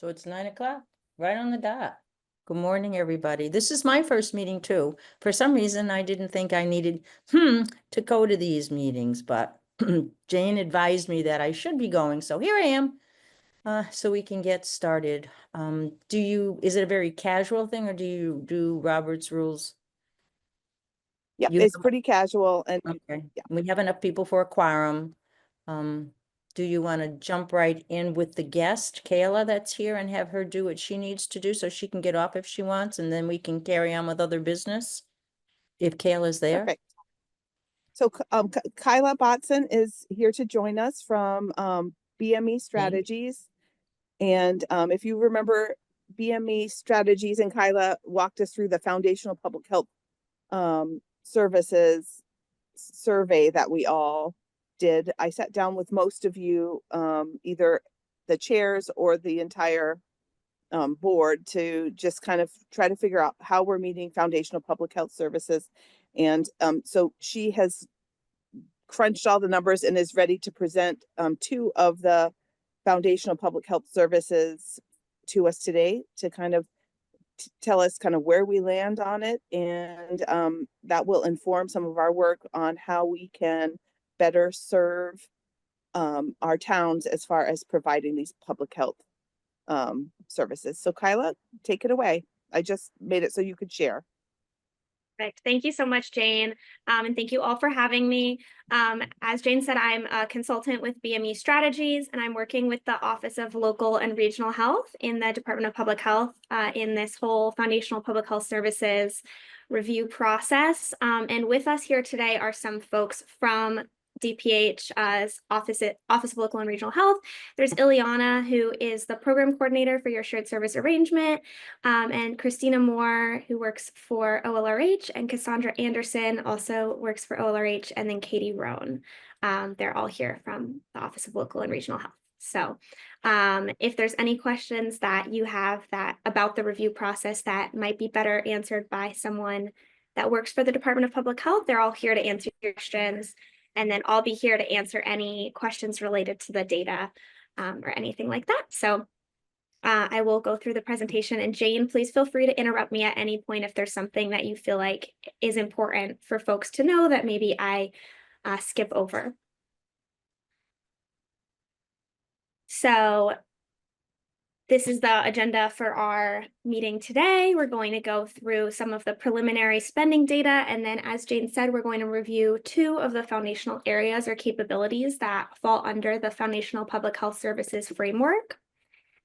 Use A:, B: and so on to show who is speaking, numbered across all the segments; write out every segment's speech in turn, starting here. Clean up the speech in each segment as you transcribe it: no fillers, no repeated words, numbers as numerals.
A: So it's 9 o'clock, right on the dot. Good morning, everybody. This is my first meeting too. For some reason, I didn't think I needed, to go to these meetings, but Jane advised me that I should be going, so here I am. So we can get started. Is it a very casual thing or do you do Robert's rules?
B: Yep,
A: You
B: it's pretty casual and
A: Okay,
B: yeah.
A: we have enough people for a quorum. Um, do you want to jump right in with the guest, Kayla, that's here, and have her do what she needs to do so she can get off if she wants, and then we can carry on with other business if Kayla's there?
B: Perfect. So Kyla Botson is here to join us from BME
A: Thank
B: Strategies. And if you remember, BME Strategies and Kyla walked us through the Foundational Public Health Services survey that we all did. I sat down with most of you, either the chairs or the entire board, to just kind of try to figure out how we're meeting foundational public health services. And so she has crunched all the numbers and is ready to present two of the foundational public health services to us today to kind of tell us kind of where we land on it. And that will inform some of our work on how we can better serve our towns as far as providing these public health services. So Kyla, take it away. I just made it so you could share.
C: Perfect. Thank you so much, Jane. And thank you all for having me. As Jane said, I'm a consultant with BME Strategies, and I'm working with the Office of Local and Regional Health in the Department of Public Health in this whole foundational public health services review process. And with us here today are some folks from DPH Office of Local and Regional Health. There's Ileana, who is the program coordinator for your shared service arrangement, and Christina Moore, who works for OLRH, and Cassandra Anderson also works for OLRH, and then Katie Roan. They're all here from the Office of Local and Regional Health. So if there's any questions that you have about the review process that might be better answered by someone that works for the Department of Public Health, they're all here to answer your questions. And then I'll be here to answer any questions related to the data or anything like that. So I will go through the presentation, and Jane, please feel free to interrupt me at any point if there's something that you feel like is important for folks to know that maybe I skip over. So this is the agenda for our meeting today. We're going to go through some of the preliminary spending data, and then, as Jane said, we're going to review two of the foundational areas or capabilities that fall under the Foundational Public Health Services framework.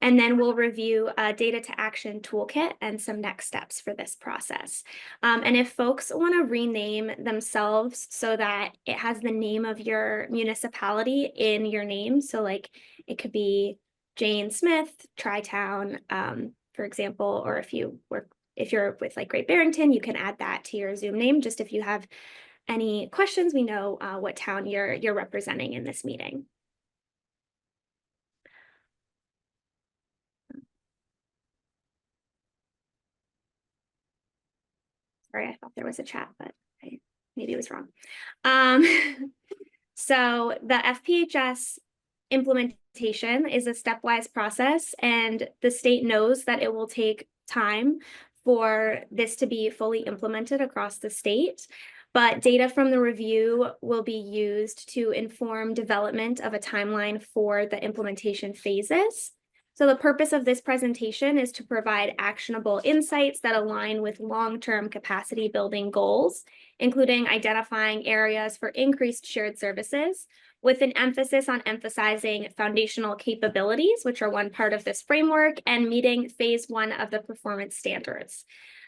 C: And then we'll review a data to action toolkit and some next steps for this process. And if folks want to rename themselves so that it has the name of your municipality in your name, so like it could be Jane Smith, Tri-Town, for example, or if you're with like Great Barrington, you can add that to your Zoom name. Just if you have any questions, we know what town you're representing in this meeting. Sorry, I thought there was a chat, but maybe it was wrong. So the FPHS implementation is a stepwise process, and the state knows that it will take time for this to be fully implemented across the state. But data from the review will be used to inform development of a timeline for the implementation phases. So the purpose of this presentation is to provide actionable insights that align with long-term capacity building goals, including identifying areas for increased shared services, with an emphasis on emphasizing foundational capabilities, which are one part of this framework, and meeting phase 1 of the performance standards.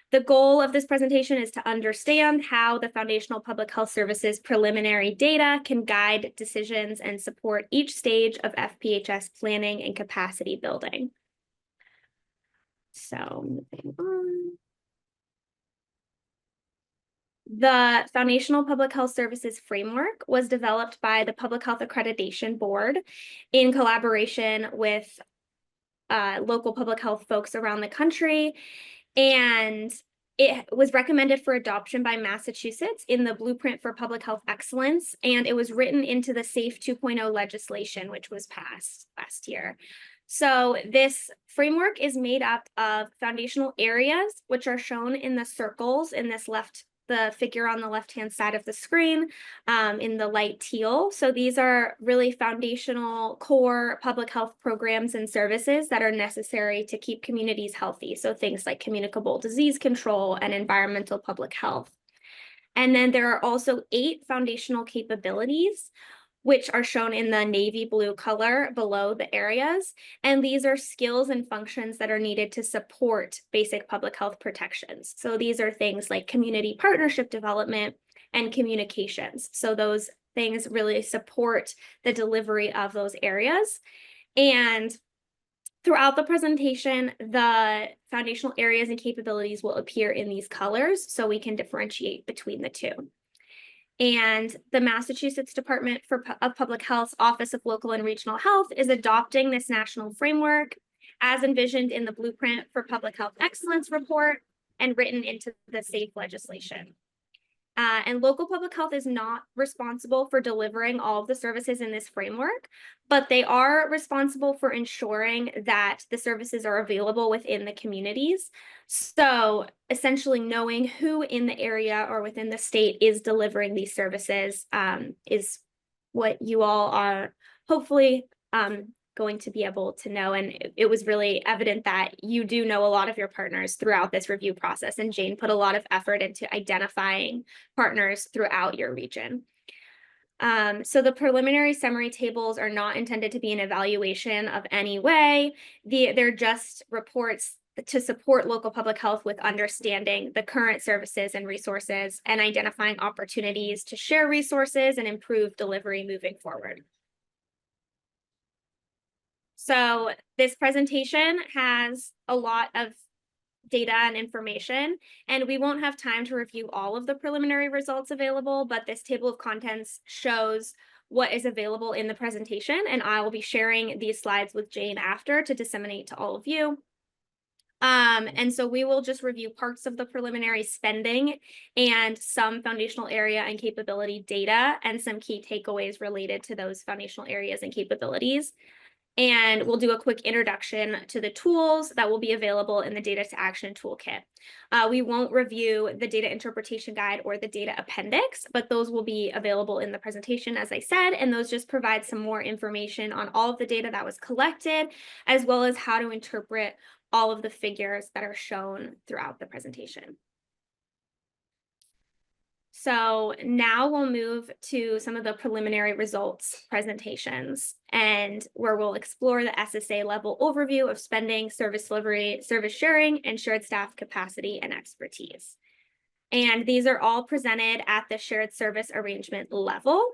C: The goal of this presentation is to understand how the Foundational Public Health Services preliminary data can guide decisions and support each stage of FPHS planning and capacity building. So moving on. The Foundational Public Health Services framework was developed by the Public Health Accreditation Board in collaboration with local public health folks around the country. And it was recommended for adoption by Massachusetts in the Blueprint for Public Health Excellence, and it was written into the SAFE 2.0 legislation, which was passed last year. So this framework is made up of foundational areas, which are shown in the circles in the figure on the left-hand side of the screen, in the light teal. So these are really foundational core public health programs and services that are necessary to keep communities healthy. So things like communicable disease control and environmental public health. And then there are also 8 foundational capabilities, which are shown in the navy blue color below the areas. And these are skills and functions that are needed to support basic public health protections. So these are things like community partnership development and communications. So those things really support the delivery of those areas. And throughout the presentation, the foundational areas and capabilities will appear in these colors so we can differentiate between the two. And the Massachusetts Department of Public Health's Office of Local and Regional Health is adopting this national framework as envisioned in the Blueprint for Public Health Excellence report and written into the SAFE legislation. And local public health is not responsible for delivering all of the services in this framework, but they are responsible for ensuring that the services are available within the communities. So essentially knowing who in the area or within the state is delivering these services is what you all are hopefully going to be able to know. And it was really evident that you do know a lot of your partners throughout this review process. And Jane put a lot of effort into identifying partners throughout your region. So the preliminary summary tables are not intended to be an evaluation of any way. They're just reports to support local public health with understanding the current services and resources and identifying opportunities to share resources and improve delivery moving forward. So this presentation has a lot of data and information, and we won't have time to review all of the preliminary results available, but this table of contents shows what is available in the presentation, and I will be sharing these slides with Jane after to disseminate to all of you. And so we will just review parts of the preliminary spending and some foundational area and capability data and some key takeaways related to those foundational areas and capabilities. And we'll do a quick introduction to the tools that will be available in the Data to Action Toolkit. We won't review the data interpretation guide or the data appendix, but those will be available in the presentation, as I said, and those just provide some more information on all of the data that was collected, as well as how to interpret all of the figures that are shown throughout the presentation. So now we'll move to some of the preliminary results presentations, and where we'll explore the SSA level overview of spending, service delivery, service sharing, and shared staff capacity and expertise. And these are all presented at the shared service arrangement level,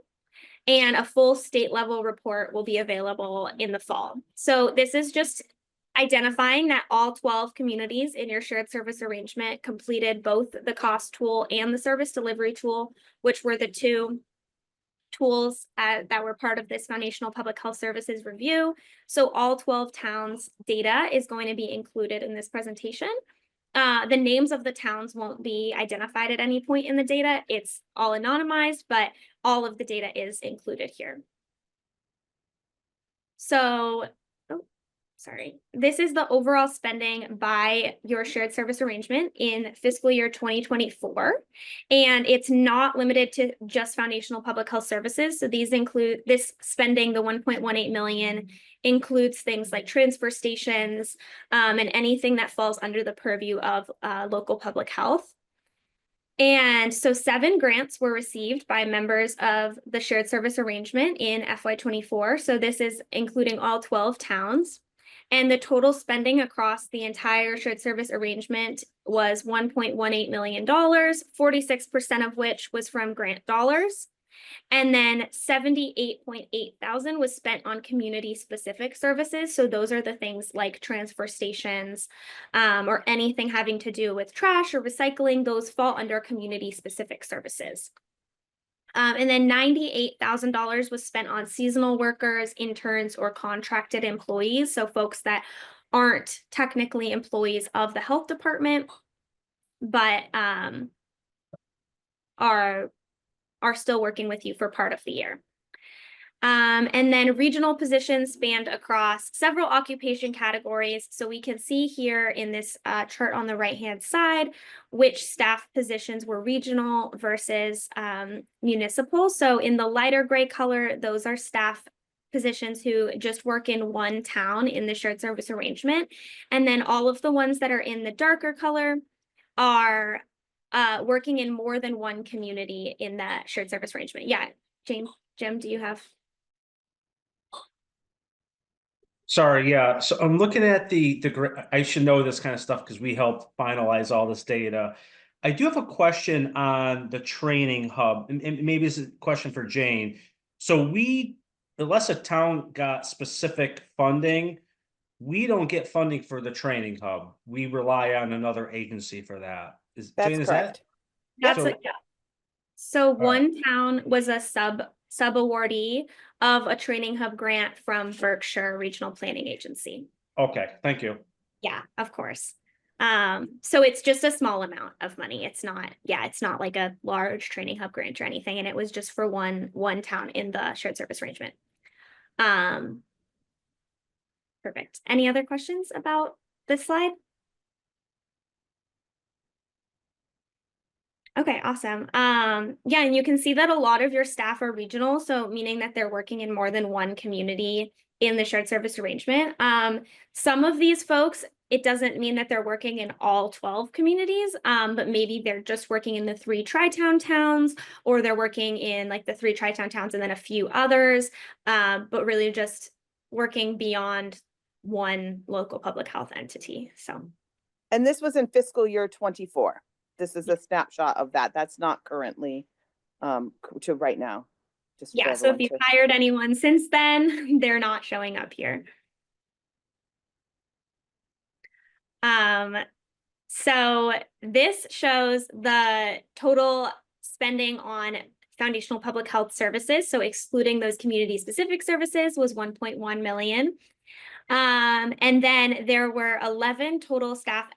C: and a full state level report will be available in the fall. So this is just identifying that all 12 communities in your shared service arrangement completed both the cost tool and the service delivery tool, which were the 2 tools that were part of this foundational public health services review. So all 12 towns data is going to be included in this presentation. The names of the towns won't be identified at any point in the data. It's all anonymized, but all of the data is included here. So this is the overall spending by your shared service arrangement in fiscal year 2024. And it's not limited to just foundational public health services. So these include this spending, the 1.18 million includes things like transfer stations and anything that falls under the purview of local public health. And so 7 grants were received by members of the shared service arrangement in FY24. So this is including all 12 towns. And the total spending across the entire shared service arrangement was $1.18 million, 46% of which was from grant dollars. And then 78.8 thousand was spent on community specific services. So those are the things like transfer stations or anything having to do with trash or recycling. Those fall under community specific services. And then $98,000 was spent on seasonal workers, interns, or contracted employees. So folks that aren't technically employees of the health department, but are still working with you for part of the year. And then regional positions spanned across several occupation categories. So we can see here in this chart on the right-hand side, which staff positions were regional versus municipal. So in the lighter gray color, those are staff positions who just work in one town in the shared service arrangement. And then all of the ones that are in the darker color are working in more than one community in that shared service arrangement. Yeah, Jim, do you have?
D: Sorry, yeah. So I'm looking at I should know this kind of stuff because we helped finalize all this data. I do have a question on the training hub, and maybe this is a question for Jane. So unless a town got specific funding, we don't get funding for the training hub. We rely on another agency for that.
B: That's
D: Jane, is
B: correct.
C: That's
D: So-
C: it. So
D: right.
C: one town was a sub awardee of a training hub grant from Berkshire Regional Planning Agency.
D: Okay, thank you.
C: Yeah, of course. So it's just a small amount of money. It's not like a large training hub grant or anything. And it was just for one town in the shared service arrangement. Perfect. Any other questions about this slide? Okay, awesome. Yeah, and you can see that a lot of your staff are regional, so meaning that they're working in more than one community in the shared service arrangement. Some of these folks, it doesn't mean that they're working in all 12 communities, but maybe they're just working in the 3 tri-town towns, or they're working in like the 3 tri-town towns and then a few others, but really just working beyond one local public health entity. So,
B: And this was in fiscal year 24. This is a snapshot of that. That's not currently to right now. Just for
C: yeah, so if
B: everyone
C: you've
B: to-
C: hired anyone since then, they're not showing up here. So this shows the total spending on foundational public health services. So excluding those community specific services was 1.1 million. And then there were 11 total staff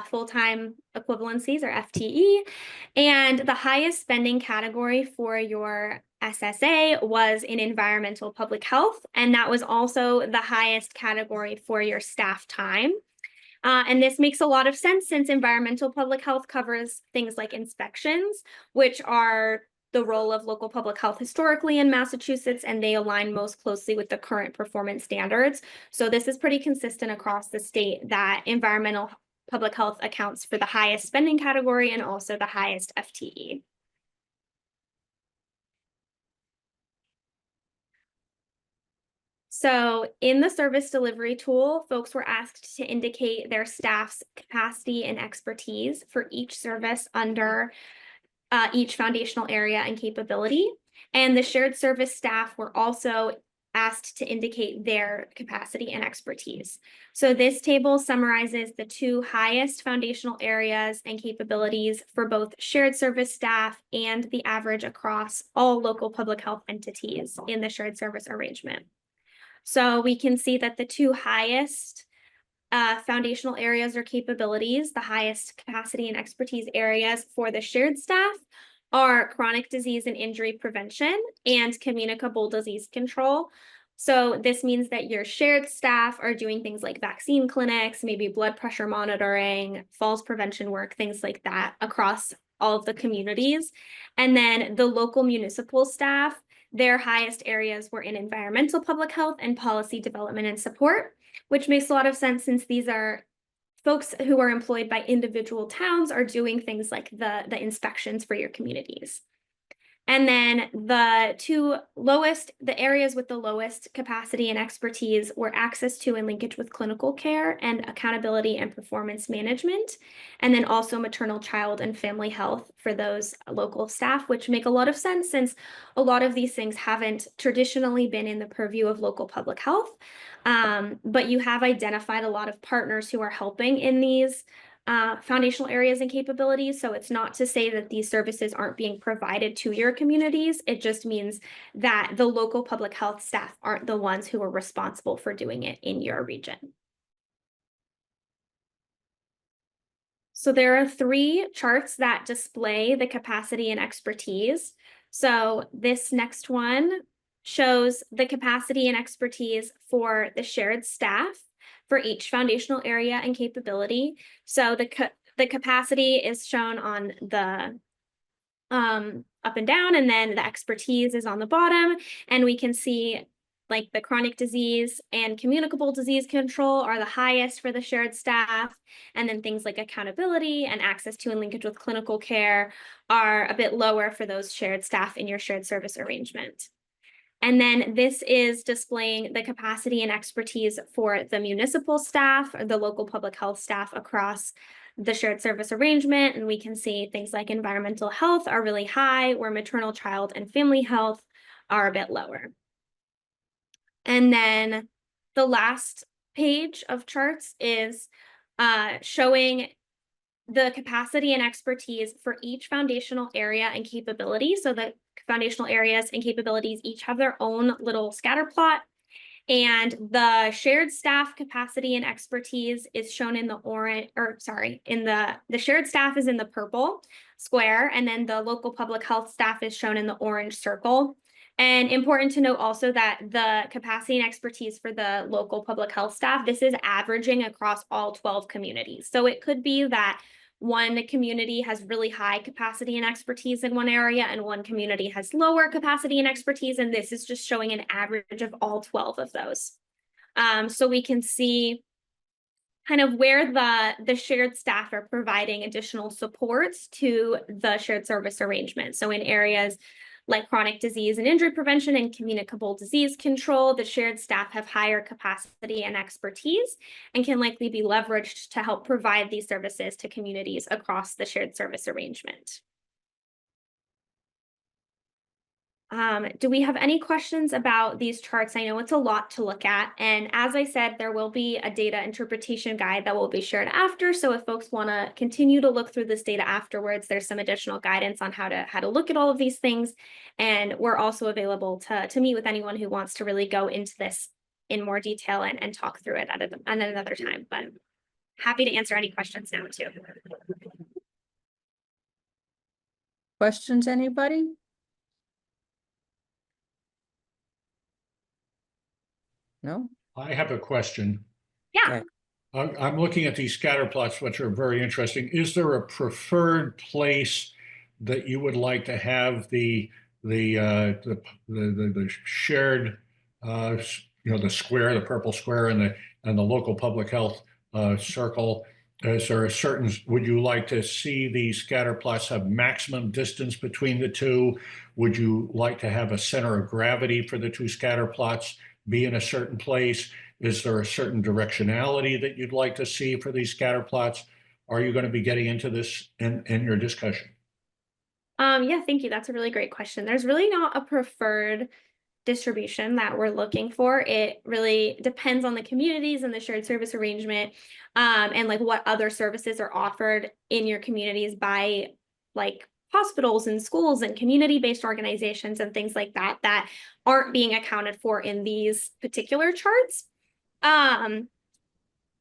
C: full-time equivalencies or FTE. And the highest spending category for your SSA was in environmental public health. And that was also the highest category for your staff time. And this makes a lot of sense since environmental public health covers things like inspections, which are the role of local public health historically in Massachusetts, and they align most closely with the current performance standards. So this is pretty consistent across the state that environmental public health accounts for the highest spending category and also the highest FTE. So in the service delivery tool, folks were asked to indicate their staff's capacity and expertise for each service under each foundational area and capability. And the shared service staff were also asked to indicate their capacity and expertise. So this table summarizes the 2 highest foundational areas and capabilities for both shared service staff and the average across all local public health entities in the shared service arrangement. So we can see that the 2 highest foundational areas or capabilities, the highest capacity and expertise areas for the shared staff are chronic disease and injury prevention and communicable disease control. So this means that your shared staff are doing things like vaccine clinics, maybe blood pressure monitoring, falls prevention work, things like that across all of the communities. And then the local municipal staff, their highest areas were in environmental public health and policy development and support, which makes a lot of sense since these are folks who are employed by individual towns are doing things like the inspections for your communities. And then the areas with the lowest capacity and expertise were access to and linkage with clinical care and accountability and performance management. And then also maternal, child, and family health for those local staff, which make a lot of sense since a lot of these things haven't traditionally been in the purview of local public health. But you have identified a lot of partners who are helping in these foundational areas and capabilities. So it's not to say that these services aren't being provided to your communities. It just means that the local public health staff aren't the ones who are responsible for doing it in your region. So there are 3 charts that display the capacity and expertise. So this next one shows the capacity and expertise for the shared staff for each foundational area and capability. So the capacity is shown on the up and down, and then the expertise is on the bottom, and we can see like the chronic disease and communicable disease control are the highest for the shared staff, and then things like accountability and access to and linkage with clinical care are a bit lower for those shared staff in your shared service arrangement. And then this is displaying the capacity and expertise for the municipal staff or the local public health staff across the shared service arrangement. And we can see things like environmental health are really high, where maternal, child, and family health are a bit lower. And then the last page of charts is showing the capacity and expertise for each foundational area and capability. So the foundational areas and capabilities each have their own little scatter plot. And the shared staff capacity and expertise is shown in the orange, or sorry, in the shared staff is in the purple square, and then the local public health staff is shown in the orange circle. And important to note also that the capacity and expertise for the local public health staff, this is averaging across all 12 communities. So it could be that one community has really high capacity and expertise in one area, and one community has lower capacity and expertise, and this is just showing an average of all 12 of those. So we can see kind of where the shared staff are providing additional supports to the shared service arrangement. So in areas like chronic disease and injury prevention and communicable disease control, the shared staff have higher capacity and expertise and can likely be leveraged to help provide these services to communities across the shared service arrangement. Do we have any questions about these charts? I know it's a lot to look at. And as I said, there will be a data interpretation guide that will be shared after. So if folks want to continue to look through this data afterwards, there's some additional guidance on how to look at all of these things. And we're also available to meet with anyone who wants to really go into this in more detail and talk through it at another time. But happy to answer any questions now too.
A: Questions, anybody? No?
E: I have a question.
C: Yeah.
E: I'm looking at these scatter plots, which are very interesting. Is there a preferred place that you would like to have the shared, the square, the purple square, and the local public health circle? Is there a certain? Would you like to see these scatter plots have maximum distance between the two? Would you like to have a center of gravity for the two scatter plots be in a certain place? Is there a certain directionality that you'd like to see for these scatter plots? Are you going to be getting into this in your discussion?
C: Yeah, thank you. That's a really great question. There's really not a preferred distribution that we're looking for. It really depends on the communities and the shared service arrangement, and like what other services are offered in your communities by like hospitals and schools and community-based organizations and things like that that aren't being accounted for in these particular charts.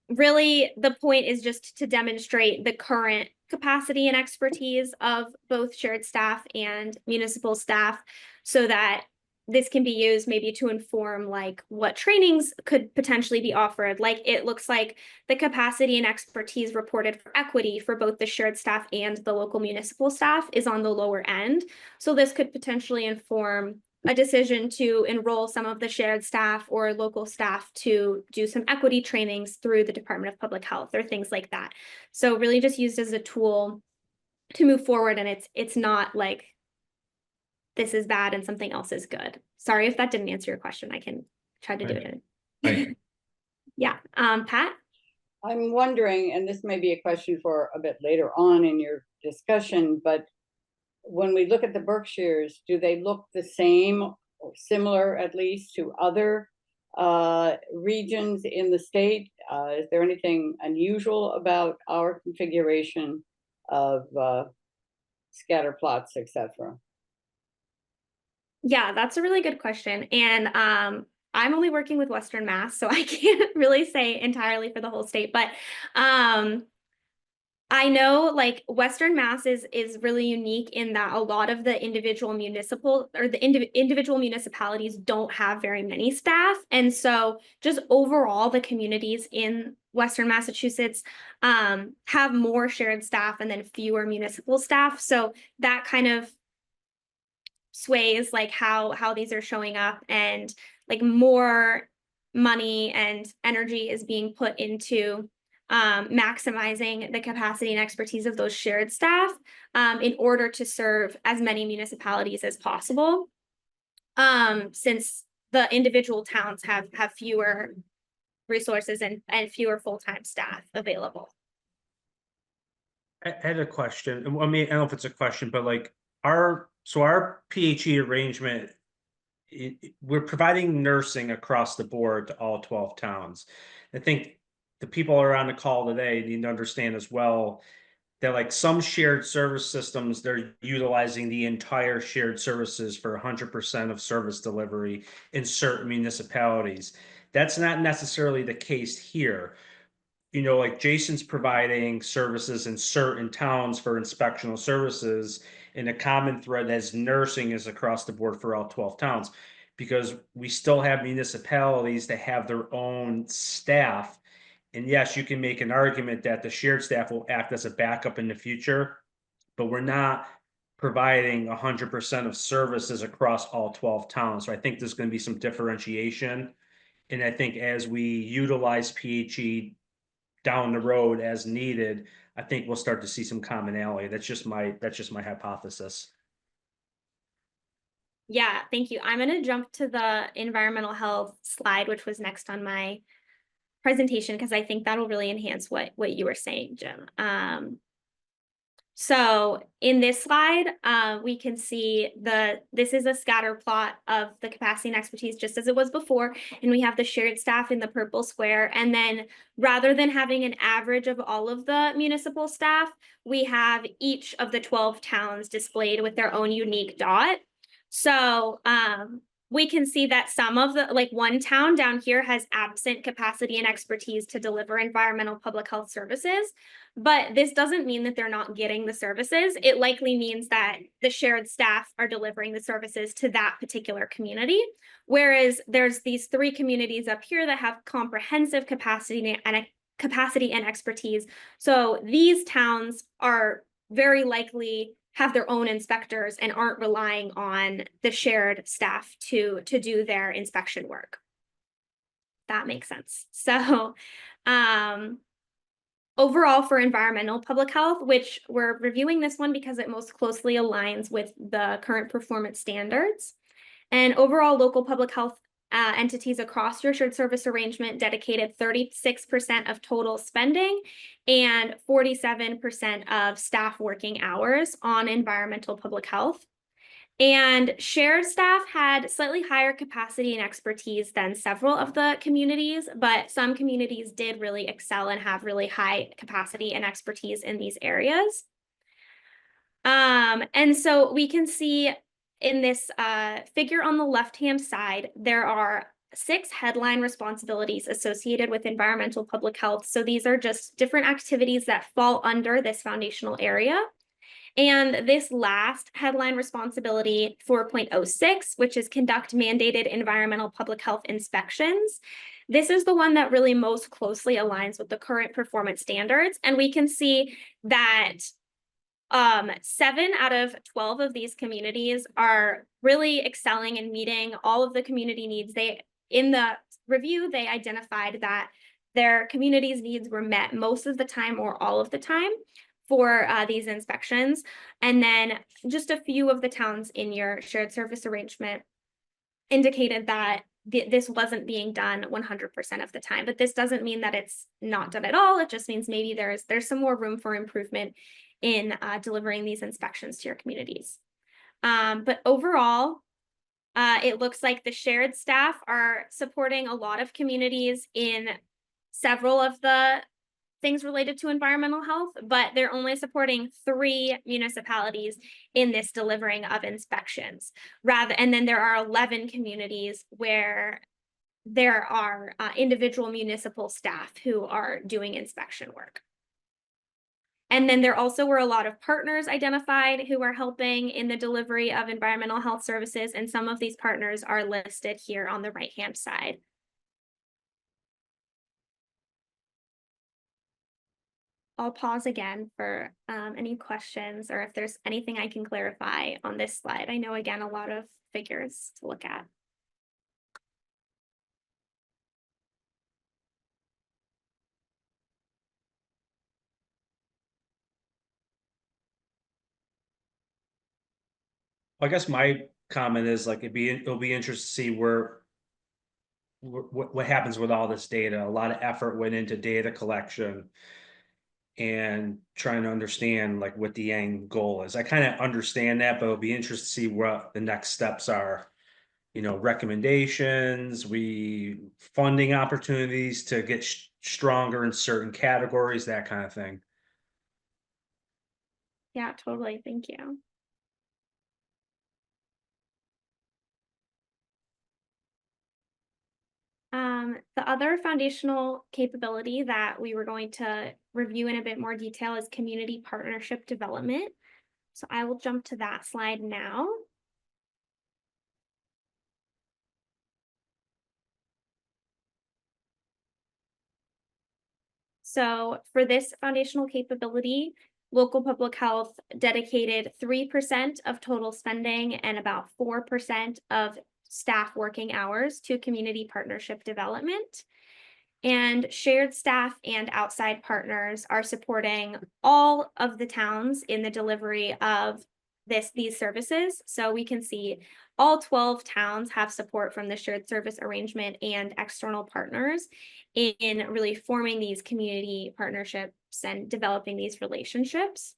C: Really, the point is just to demonstrate the current capacity and expertise of both shared staff and municipal staff so that this can be used maybe to inform like what trainings could potentially be offered. Like it looks like the capacity and expertise reported for equity for both the shared staff and the local municipal staff is on the lower end. So this could potentially inform a decision to enroll some of the shared staff or local staff to do some equity trainings through the Department of Public Health or things like that. So really just used as a tool to move forward, and it's not like this is bad and something else is good. Sorry if that didn't answer your question. I can try to do it.
E: Thank you.
C: Yeah, Pat?
F: I'm wondering, and this may be a question for a bit later on in your discussion, but when we look at the Berkshires, do they look the same or similar at least to other regions in the state? Is there anything unusual about our configuration of scatter plots, etc.?
C: Yeah, that's a really good question. And I'm only working with Western Mass, so I can't really say entirely for the whole state, but I know like Western Mass is really unique in that a lot of the individual individual municipalities don't have very many staff. And so just overall, the communities in Western Massachusetts have more shared staff and then fewer municipal staff. So that kind of sways like how these are showing up, and like more money and energy is being put into maximizing the capacity and expertise of those shared staff in order to serve as many municipalities as possible, since the individual towns have fewer resources and fewer full-time staff available.
D: I had a question. I mean, I don't know if it's a question, but like our PHE arrangement, we're providing nursing across the board to all 12 towns. I think the people are on the call today need to understand as well that like some shared service systems, they're utilizing the entire shared services for 100% of service delivery in certain municipalities. That's not necessarily the case here. You know, like Jason's providing services in certain towns for inspectional services, and a common thread as nursing is across the board for all 12 towns, because we still have municipalities that have their own staff. And yes, you can make an argument that the shared staff will act as a backup in the future, but we're not providing 100% of services across all 12 towns. So I think there's going to be some differentiation. And I think as we utilize PHE down the road as needed, I think we'll start to see some commonality. That's just my hypothesis.
C: Yeah, thank you. I'm going to jump to the environmental health slide, which was next on my presentation, because I think that'll really enhance what you were saying, Jim. So in this slide, we can see this is a scatter plot of the capacity and expertise just as it was before, and we have the shared staff in the purple square. And then rather than having an average of all of the municipal staff, we have each of the 12 towns displayed with their own unique dot. So we can see that some of the, like one town down here has absent capacity and expertise to deliver environmental public health services, but this doesn't mean that they're not getting the services. It likely means that the shared staff are delivering the services to that particular community. Whereas there's these 3 communities up here that have comprehensive capacity and expertise. So these towns are very likely have their own inspectors and aren't relying on the shared staff to do their inspection work. That makes sense. So overall, for environmental public health, which we're reviewing this one because it most closely aligns with the current performance standards, and overall local public health entities across your shared service arrangement dedicated 36% of total spending and 47% of staff working hours on environmental public health. And shared staff had slightly higher capacity and expertise than several of the communities, but some communities did really excel and have really high capacity and expertise in these areas. And so we can see in this figure on the left-hand side, there are 6 headline responsibilities associated with environmental public health. So these are just different activities that fall under this foundational area. And this last headline responsibility, 4.06, which is conduct mandated environmental public health inspections. This is the one that really most closely aligns with the current performance standards. And we can see that 7 out of 12 of these communities are really excelling and meeting all of the community needs. In the review, they identified that their community's needs were met most of the time or all of the time for these inspections. And then just a few of the towns in your shared service arrangement indicated that this wasn't being done 100% of the time. But this doesn't mean that it's not done at all. It just means maybe there's some more room for improvement in delivering these inspections to your communities. But overall, it looks like the shared staff are supporting a lot of communities in several of the things related to environmental health, but they're only supporting 3 municipalities in this delivering of inspections. And then there are 11 communities where there are individual municipal staff who are doing inspection work. And then there also were a lot of partners identified who are helping in the delivery of environmental health services, and some of these partners are listed here on the right-hand side. I'll pause again for any questions or if there's anything I can clarify on this slide. I know, again, a lot of figures to look at.
D: I guess my comment is like, it'll be interesting to see what happens with all this data. A lot of effort went into data collection and trying to understand like what the end goal is. I kind of understand that, but it'll be interesting to see what the next steps are. You know, recommendations, funding opportunities to get stronger in certain categories, that kind of thing.
C: Yeah, totally. Thank you. The other foundational capability that we were going to review in a bit more detail is community partnership development. So I will jump to that slide now. So for this foundational capability, local public health dedicated 3% of total spending and about 4% of staff working hours to community partnership development. And shared staff and outside partners are supporting all of the towns in the delivery of these services. So we can see all 12 towns have support from the shared service arrangement and external partners in really forming these community partnerships and developing these relationships.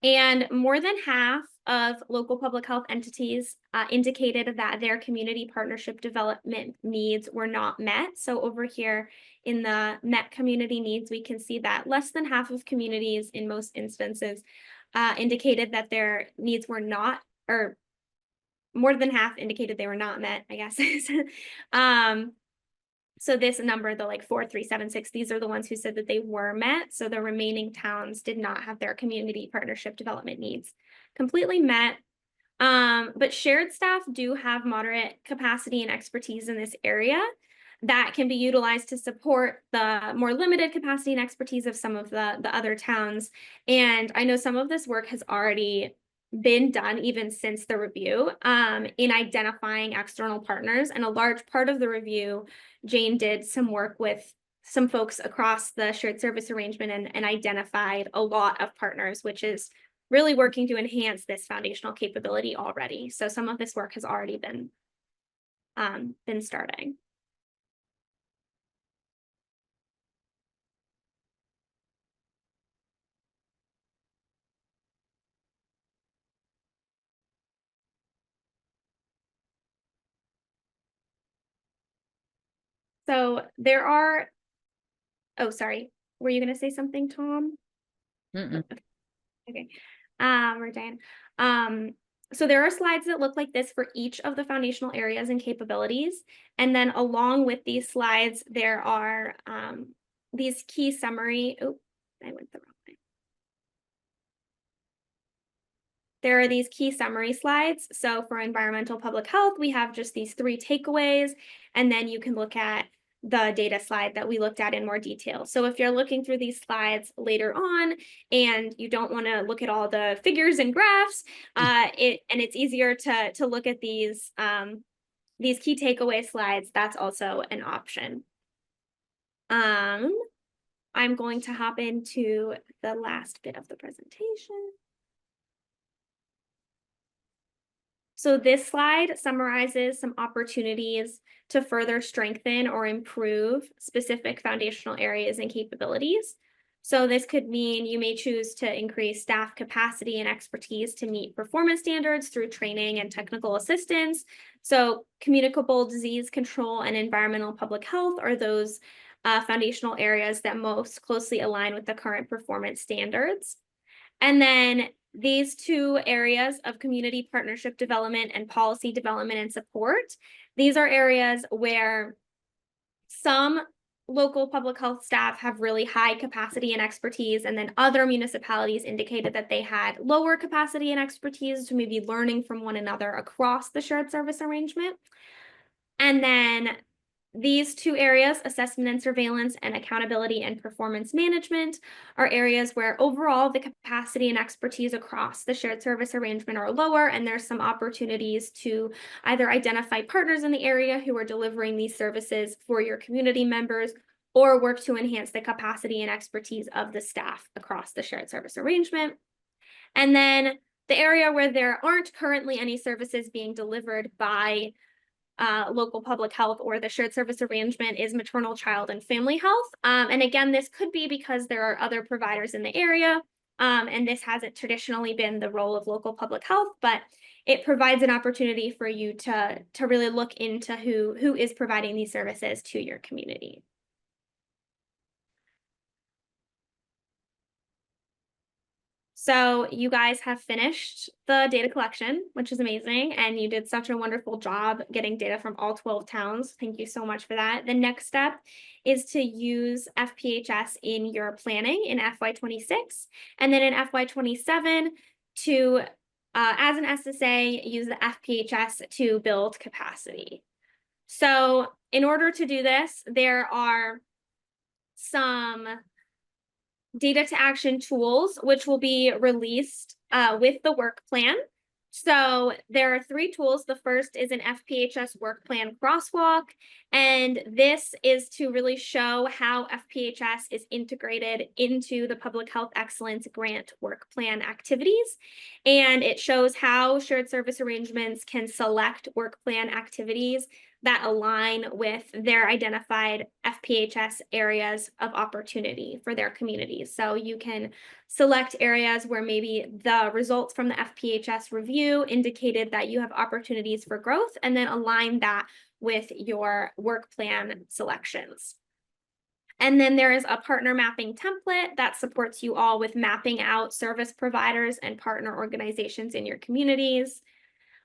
C: And more than half of local public health entities indicated that their community partnership development needs were not met. So over here in the met community needs, we can see that less than half of communities in most instances indicated that their needs were not, or more than half indicated they were not met, I guess. So this number, the like 4376, these are the ones who said that they were met. So the remaining towns did not have their community partnership development needs completely met. But shared staff do have moderate capacity and expertise in this area that can be utilized to support the more limited capacity and expertise of some of the other towns. And I know some of this work has already been done even since the review in identifying external partners. And a large part of the review, Jane did some work with some folks across the shared service arrangement and identified a lot of partners, which is really working to enhance this foundational capability already. So some of this work has already been starting. So there are, oh, sorry. Were you going to say something, Tom?
A: Mm-mm.
C: Okay. Or Diane. So there are slides that look like this for each of the foundational areas and capabilities. And then along with these slides, there are these key summary. Oh, I went the wrong way. There are these key summary slides. So for environmental public health, we have just these 3 takeaways, and then you can look at the data slide that we looked at in more detail. So if you're looking through these slides later on and you don't want to look at all the figures and graphs, it's easier to look at these key takeaway slides, that's also an option. I'm going to hop into the last bit of the presentation. So this slide summarizes some opportunities to further strengthen or improve specific foundational areas and capabilities. So this could mean you may choose to increase staff capacity and expertise to meet performance standards through training and technical assistance. So communicable disease control and environmental public health are those foundational areas that most closely align with the current performance standards. And then these 2 areas of community partnership development and policy development and support, these are areas where some local public health staff have really high capacity and expertise, and then other municipalities indicated that they had lower capacity and expertise, to maybe learning from one another across the shared service arrangement. And then these two areas, assessment and surveillance and accountability and performance management, are areas where overall the capacity and expertise across the shared service arrangement are lower, and there's some opportunities to either identify partners in the area who are delivering these services for your community members, or work to enhance the capacity and expertise of the staff across the shared service arrangement. And then the area where there aren't currently any services being delivered by local public health or the shared service arrangement is maternal, child, and family health. And again, this could be because there are other providers in the area, and this hasn't traditionally been the role of local public health, but it provides an opportunity for you to really look into who is providing these services to your community. So you guys have finished the data collection, which is amazing, and you did such a wonderful job getting data from all 12 towns. Thank you so much for that. The next step is to use FPHS in your planning in FY26, and then in FY27 to, as an SSA, use the FPHS to build capacity. So in order to do this, there are some data to action tools, which will be released with the work plan. So there are 3 tools. The first is an FPHS work plan crosswalk, and this is to really show how FPHS is integrated into the Public Health Excellence Grant work plan activities. And it shows how shared service arrangements can select work plan activities that align with their identified FPHS areas of opportunity for their communities. So you can select areas where maybe the results from the FPHS review indicated that you have opportunities for growth, and then align that with your work plan selections. And then there is a partner mapping template that supports you all with mapping out service providers and partner organizations in your communities.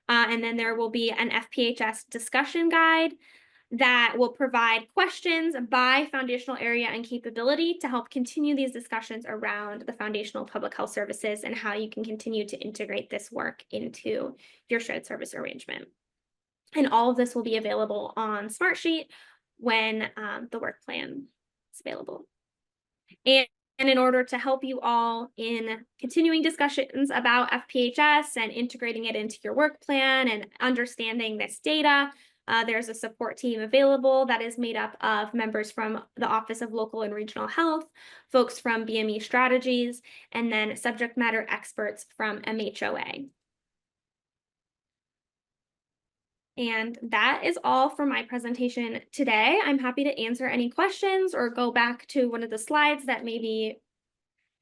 C: And then there will be an FPHS discussion guide that will provide questions by foundational area and capability to help continue these discussions around the foundational public health services and how you can continue to integrate this work into your shared service arrangement. And all of this will be available on Smartsheet when the work plan is available. And in order to help you all in continuing discussions about FPHS and integrating it into your work plan and understanding this data, there's a support team available that is made up of members from the Office of Local and Regional Health, folks from BME Strategies, and then subject matter experts from MHOA. And that is all for my presentation today. I'm happy to answer any questions or go back to one of the slides that maybe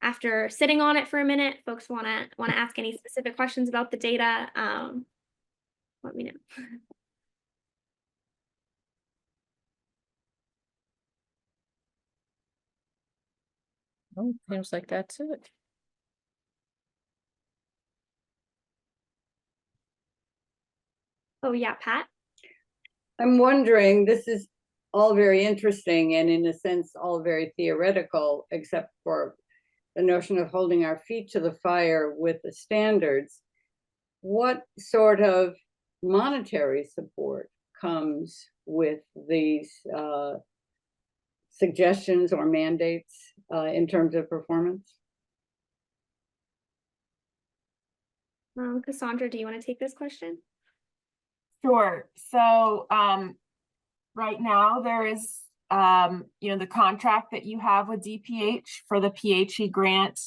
C: after sitting on it for a minute, folks want to ask any specific questions about the data. Let me know.
A: Oh, seems like that's it.
C: Oh yeah, Pat.
F: I'm wondering, this is all very interesting and in a sense, all very theoretical, except for the notion of holding our feet to the fire with the standards. What sort of monetary support comes with these suggestions or mandates in terms of performance?
C: Cassandra, do you want to take this question?
G: Sure. So right now there is the contract that you have with DPH for the PHE grant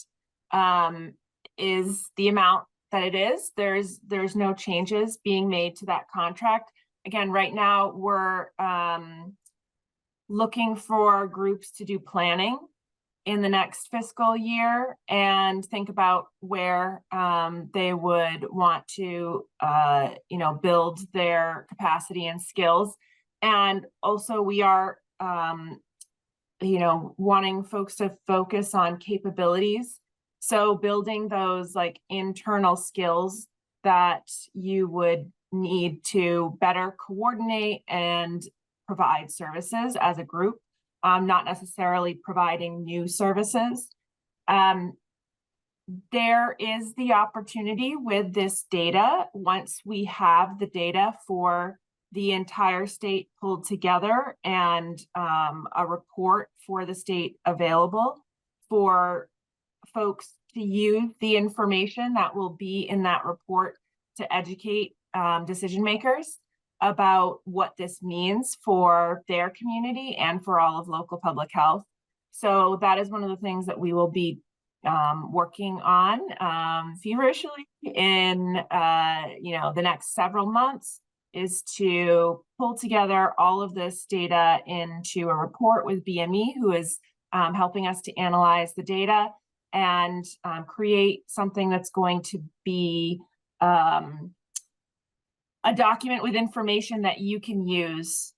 G: is the amount that it is. There's no changes being made to that contract. Again, right now we're looking for groups to do planning in the next fiscal year and think about where they would want to build their capacity and skills. And also we are wanting folks to focus on capabilities. So building those like internal skills that you would need to better coordinate and provide services as a group. not necessarily providing new services. There is the opportunity with this data, once we have the data for the entire state pulled together and a report for the state available, for folks to use the information that will be in that report to educate decision makers about what this means for their community and for all of local public health. So that is one of the things that we will be working on feverishly in the next several months, is to pull together all of this data into a report with BME, who is helping us to analyze the data and create something that's going to be a document with information that you can use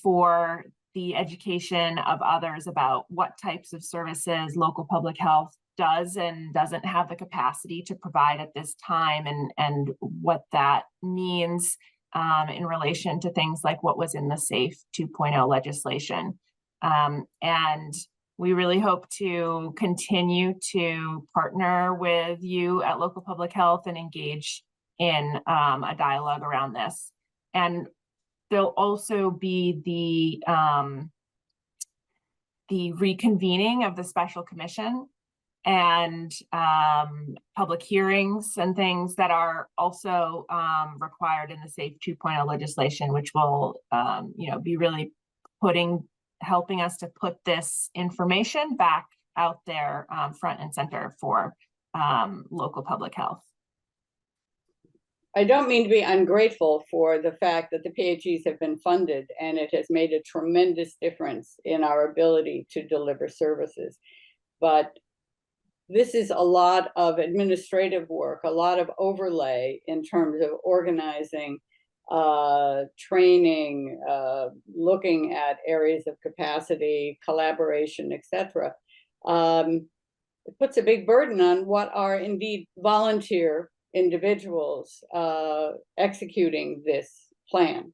G: for the education of others about what types of services local public health does and doesn't have the capacity to provide at this time, and what that means in relation to things like what was in the SAFE 2.0 legislation. And we really hope to continue to partner with you at local public health and engage in a dialogue around this. And there'll also be the reconvening of the special commission and public hearings and things that are also required in the SAFE 2.0 legislation, which will be really helping us to put this information back out there front and center for local public health.
F: I don't mean to be ungrateful for the fact that the PHEs have been funded, and it has made a tremendous difference in our ability to deliver services. But this is a lot of administrative work, a lot of overlay in terms of organizing, training, looking at areas of capacity, collaboration, etc. It puts a big burden on what are indeed volunteer individuals executing this plan.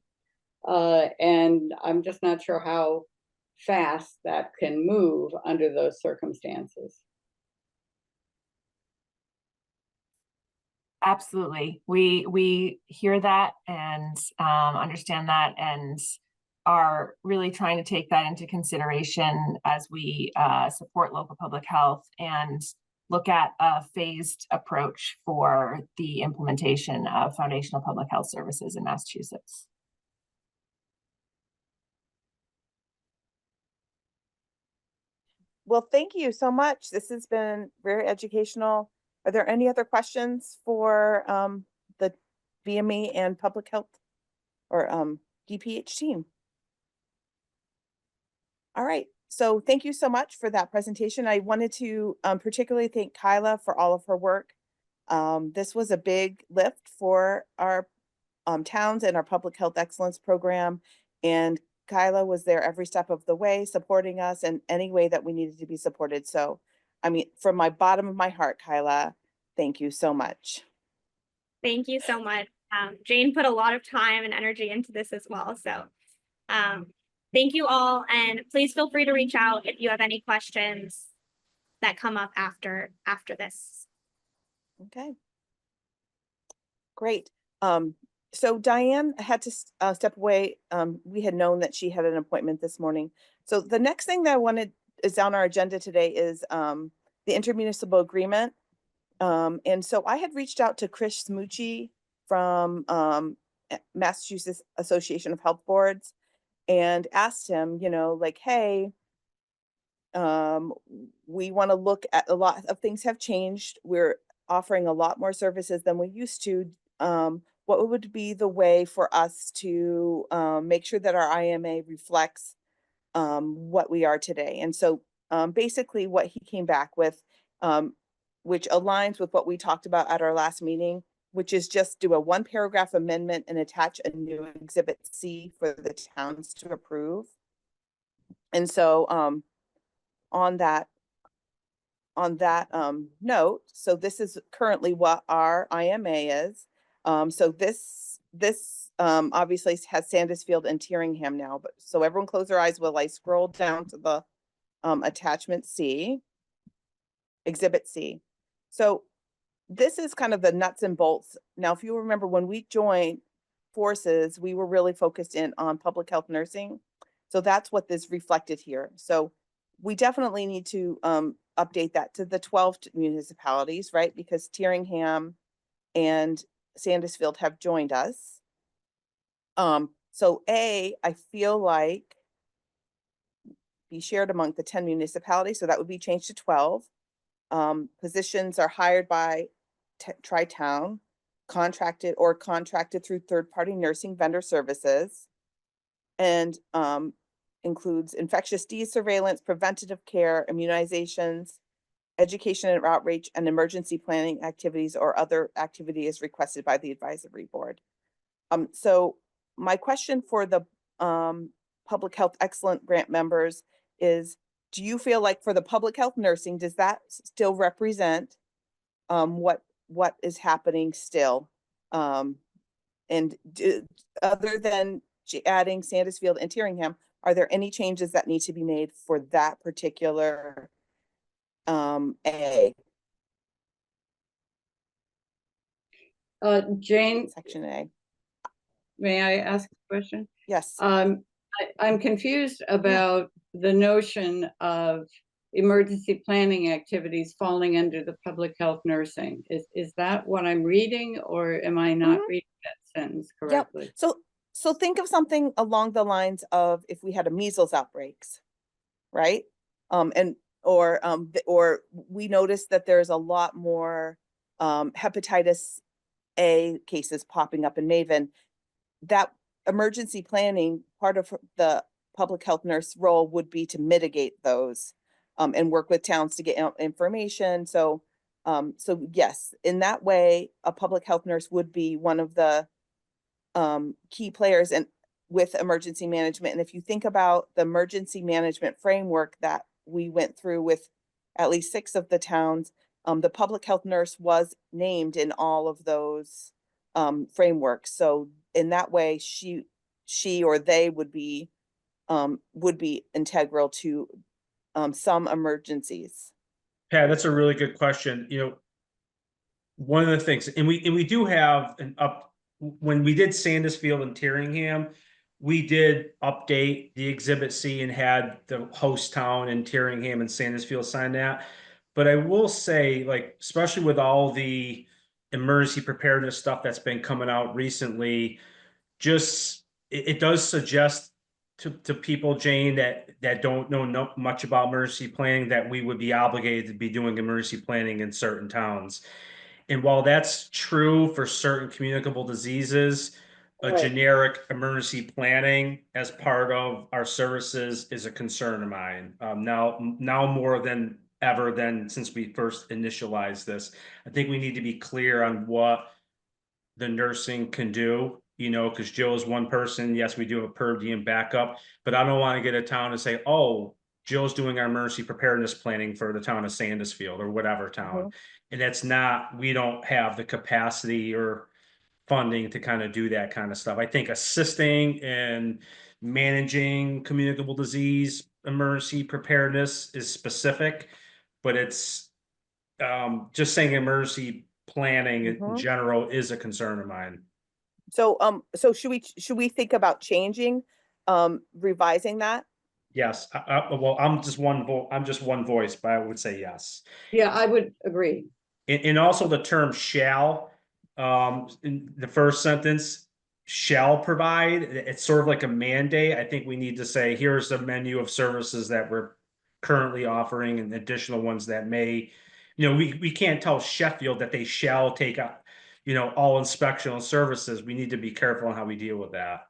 F: And I'm just not sure how fast that can move under those circumstances.
G: Absolutely. We hear that and understand that, and are really trying to take that into consideration as we support local public health and look at a phased approach for the implementation of foundational public health services in Massachusetts.
B: Well, thank you so much. This has been very educational. Are there any other questions for the BME and public health or DPH team? All right. So thank you so much for that presentation. I wanted to particularly thank Kyla for all of her work. This was a big lift for our towns and our public health excellence program. And Kyla was there every step of the way, supporting us in any way that we needed to be supported. So, I mean, from my bottom of my heart, Kyla, thank you so much.
C: Thank you so much. Jane put a lot of time and energy into this as well. So thank you all. And please feel free to reach out if you have any questions that come up after this.
B: Okay. Great. So Diane had to step away. We had known that she had an appointment this morning. So the next thing that I wanted is on our agenda today is the intermunicipal agreement. And so I had reached out to Chris Smucci from Massachusetts Association of Health Boards and asked him, like, hey, we want to look at a lot of things have changed. We're offering a lot more services than we used to. What would be the way for us to make sure that our IMA reflects what we are today? And so basically what he came back with, which aligns with what we talked about at our last meeting, which is just do a 1-paragraph amendment and attach a new Exhibit C for the towns to approve. And so on that note, so this is currently what our IMA is. So this this obviously has Sandusfield and Tyringham now, but so everyone close their eyes while I scroll down to the attachment C, exhibit C. So this is kind of the nuts and bolts. Now, if you remember when we joined forces, we were really focused in on public health nursing. So that's what this reflected here. So we definitely need to update that to the 12 municipalities, right? Because Tyringham and Sandusfield have joined us. So I feel like be shared among the 10 municipalities. So that would be changed to 12. Positions are hired by Tri-Town, contracted through third-party nursing vendor services, and includes infectious disease surveillance, preventative care, immunizations, education and outreach, and emergency planning activities or other activities requested by the advisory board. So my question for the Public Health Excellent Grant members is, do you feel like for the public health nursing, does that still represent what is happening still? And other than adding Sandusfield and Tyringham, are there any changes that need to be made for that particular A?
F: Jane,
B: Section A.
F: may I ask a question?
B: Yes.
F: I'm confused about the notion of emergency planning activities falling under the public health nursing. Is that what I'm reading, or am I not reading that sentence correctly?
B: Yep. So think of something along the lines of if we had a measles outbreaks, right? Or we noticed that there's a lot more hepatitis A cases popping up in Maven. That emergency planning, part of the public health nurse role would be to mitigate those and work with towns to get information. So yes, in that way, a public health nurse would be one of the key players and with emergency management. And if you think about the emergency management framework that we went through with at least 6 of the towns, the public health nurse was named in all of those frameworks. So in that way, she or they would be integral to some emergencies.
D: Yeah, that's a really good question. One of the things, and we do have when we did Sandusfield and Tyringham, we did update the Exhibit C and had the host town in Tyringham and Sandusfield sign that. But I will say, like, especially with all the emergency preparedness stuff that's been coming out recently, it does suggest to people, Jane, that don't know much about emergency planning, that we would be obligated to be doing emergency planning in certain towns. And while that's true for certain communicable diseases, a
F: Right.
D: generic emergency planning as part of our services is a concern of mine. Now more than ever than since we first initialized this, I think we need to be clear on what the nursing can do, because Jill is one person. Yes, we do have a per diem backup, but I don't want to get a town to say, oh, Jill's doing our emergency preparedness planning for the town of Sandusfield or whatever town. And that's not, we don't have the capacity or funding to kind of do that kind of stuff. I think assisting and managing communicable disease emergency preparedness is specific, but it's just saying emergency planning in general is a concern of mine.
B: So should we think about changing, revising that?
D: Yes. Well, I'm just one voice, but I would say yes.
F: Yeah, I would agree.
D: And also the term shall, in the first sentence, shall provide, it's sort of like a mandate. I think we need to say, here's a menu of services that we're currently offering and additional ones that may, we can't tell Sheffield that they shall take up, all inspectional services. We need to be careful on how we deal with that.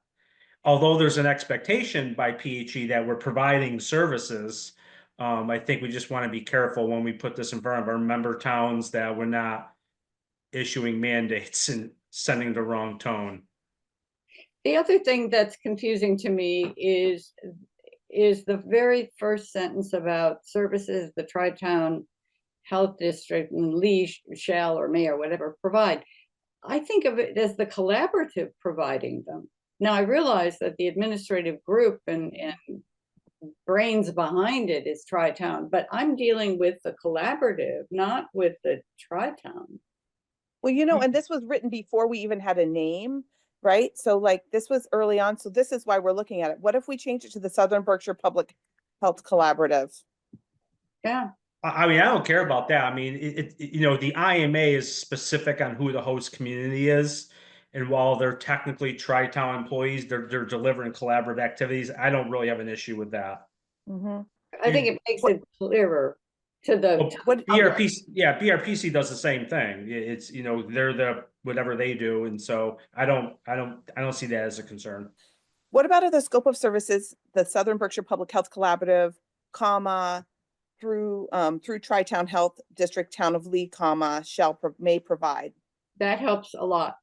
D: Although there's an expectation by PHE that we're providing services, I think we just want to be careful when we put this in front of our member towns that we're not issuing mandates and sending the wrong tone.
F: The other thing that's confusing to me is the very first sentence about services the Tri-Town Health District and Lee shall or may or whatever provide. I think of it as the collaborative providing them. Now, I realize that the administrative group and brains behind it is Tri-Town, but I'm dealing with the collaborative, not with the Tri-Town.
B: Well, you know, and this was written before we even had a name, right? So like this was early on. So this is why we're looking at it. What if we change it to the Southern Berkshire Public Health Collaborative?
F: Yeah,
D: I mean, I don't care about that. I mean, you know, the IMA is specific on who the host community is. And while they're technically Tri-Town employees, they're delivering collaborative activities. I don't really have an issue with that.
B: Mm-hmm.
F: I think it makes it clearer to the.
D: Well,
F: to the
B: what-
F: public.
D: BRPC, yeah, BRPC does the same thing. It's, you know, they're the, whatever they do. And so I don't see that as a concern.
B: What about the scope of services, the Southern Berkshire Public Health Collaborative, comma, through Tri-Town Health District, Town of Lee, comma, may provide?
F: That helps a lot.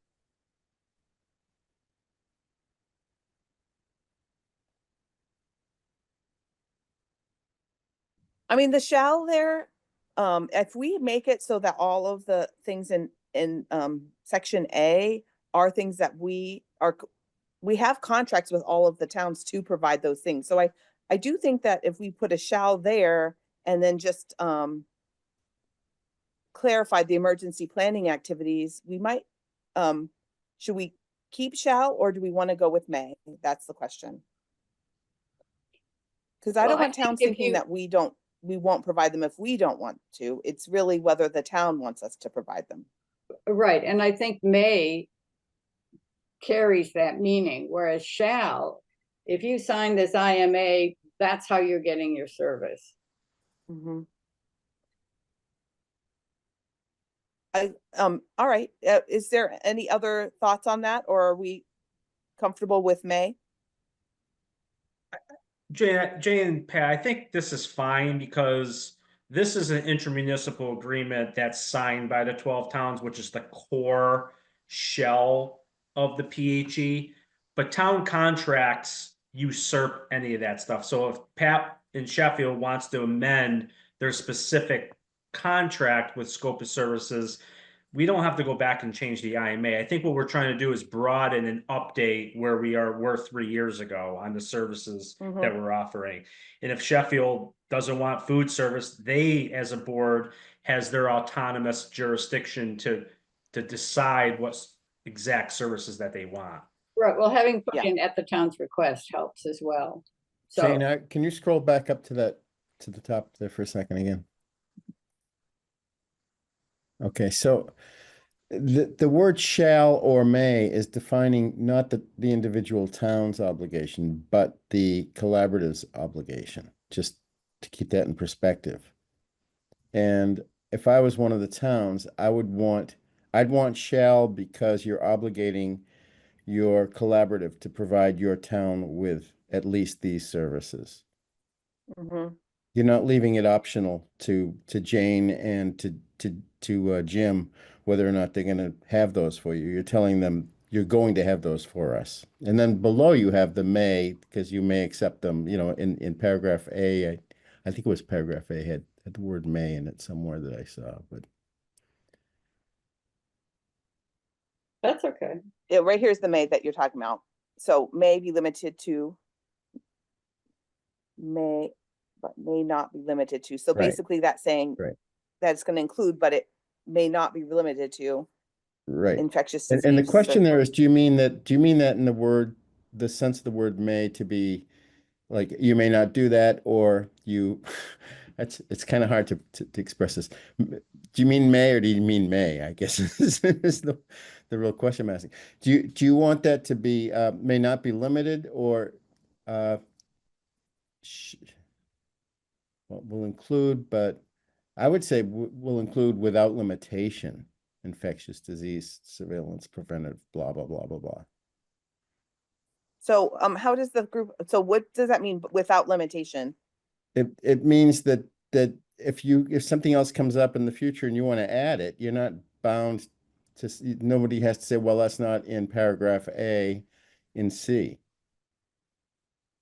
B: I mean, the shall there, if we make it so that all of the things in section A are things that we have contracts with all of the towns to provide those things. So I do think that if we put a shall there and then just clarify the emergency planning activities, we might, should we keep shall or do we want to go with may? That's the question. Because I
F: Well,
B: don't
F: I
B: want towns
F: think if
B: thinking that we won't provide them if we don't want to. It's really whether the town wants us to provide them.
F: Right, and I think may carries that meaning, whereas shall, if you sign this IMA, that's how you're getting your service.
B: Mhm. All right, is there any other thoughts on that, or are we comfortable with may?
D: Jay and Pat, I think this is fine because this is an intermunicipal agreement that's signed by the 12 towns, which is the core shell of the PHE. But town contracts usurp any of that stuff. So if Pat in Sheffield wants to amend their specific contract with scope of services, we don't have to go back and change the IMA. I think what we're trying to do is broaden and update where we were 3 years ago on the services that we're offering. And if Sheffield doesn't want food service, they, as a board, has their autonomous jurisdiction to decide what exact services that they want.
F: Right, well, having put
B: Yeah.
F: in at the town's request helps as well. So,
H: Jane, can you scroll back up to the top there for a second again? Okay, so the word shall or may is defining not the individual town's obligation, but the collaborative's obligation, just to keep that in perspective. And if I was one of the towns, I'd want shall because you're obligating your collaborative to provide your town with at least these services.
B: Mhm.
H: You're not leaving it optional to Jane and to Jim whether or not they're going to have those for you. You're telling them you're going to have those for us. And then below you have the may, because you may accept them, you know, in paragraph A, I think it was paragraph A had the word may in it somewhere that I saw, but
F: that's okay.
B: Yeah, right here's the may that you're talking about. So may be limited to may, but may not be limited to. So
H: Right.
B: basically that's saying
H: Right.
B: that it's going to include, but it may not be limited to
H: right.
B: infectious disease.
H: And the question there is, do you mean that in the sense of the word may to be like, you may not do that, or you, it's kind of hard to express this. Do you mean may or do you mean may? I guess is the real question I'm asking. Do you want that to be, may not be limited or, well, will include, but I would say will include without limitation, infectious disease surveillance, preventive, blah, blah, blah, blah, blah.
B: So how does the group, so what does that mean without limitation?
H: It means that if something else comes up in the future and you want to add it, you're not bound to, nobody has to say, well, that's not in paragraph A in C.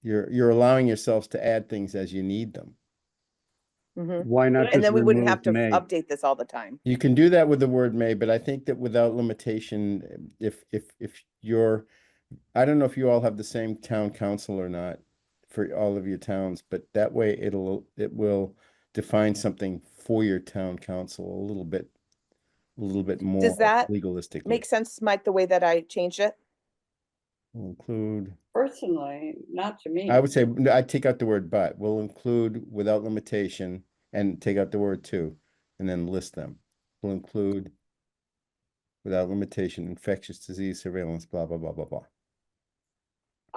H: You're allowing yourselves to add things as you need them.
B: Mhm.
I: Why not
B: And
I: just
B: then we wouldn't have
I: remove
B: to
I: may?
B: update this all the time.
H: You can do that with the word may, but I think that without limitation, if you're, I don't know if you all have the same town council or not for all of your towns, but that way it will define something for your town council a little bit more
B: Does that
H: legalistically.
B: make sense, Mike, the way that I changed it?
H: Will include,
F: Personally, not to me.
H: I would say, I'd take out the word but, will include without limitation and take out the word to, and then list them. Will include without limitation, infectious disease surveillance, blah, blah, blah, blah, blah.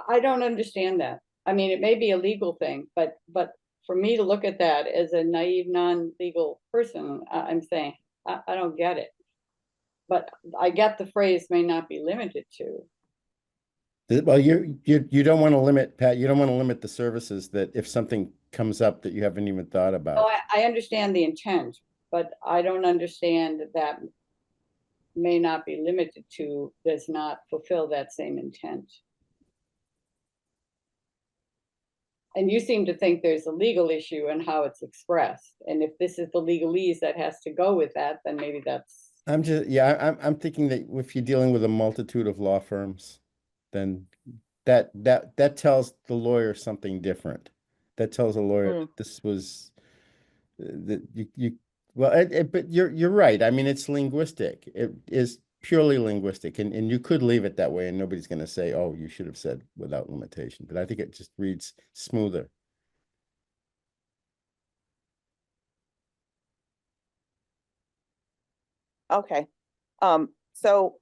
F: I don't understand that. I mean, it may be a legal thing, but for me to look at that as a naive, non-legal person, I'm saying, I don't get it. But I get the phrase may not be limited to.
H: Well, you don't want to limit, Pat, you don't want to limit the services that if something comes up that you haven't even thought
F: Oh,
H: about.
F: I understand the intent, but I don't understand that may not be limited to does not fulfill that same intent. And you seem to think there's a legal issue in how it's expressed. And if this is the legalese that has to go with that, then maybe that's.
H: I'm just, yeah, I'm thinking that if you're dealing with a multitude of law firms, then that tells the lawyer something different. That tells a lawyer
B: Mm.
H: that this was that well, but you're right. I mean, it's linguistic. It is purely linguistic, and you could leave it that way, and nobody's going to say, "Oh, you should have said without limitation." But I think it just reads smoother.
B: Okay. So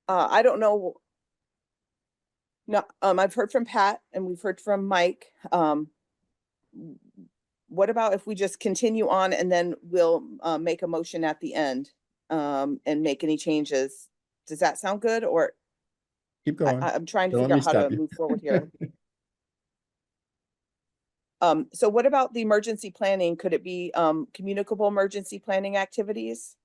B: I don't know. No, I've heard from Pat and we've heard from Mike. What about if we just continue on and then we'll make a motion at the end and make any changes? Does that sound good? Or
H: Keep going.
B: I'm trying to
H: Don't let
B: figure
H: me
B: out how to
H: stop you.
B: move forward here. So what about the emergency planning? Could it be communicable emergency planning activities?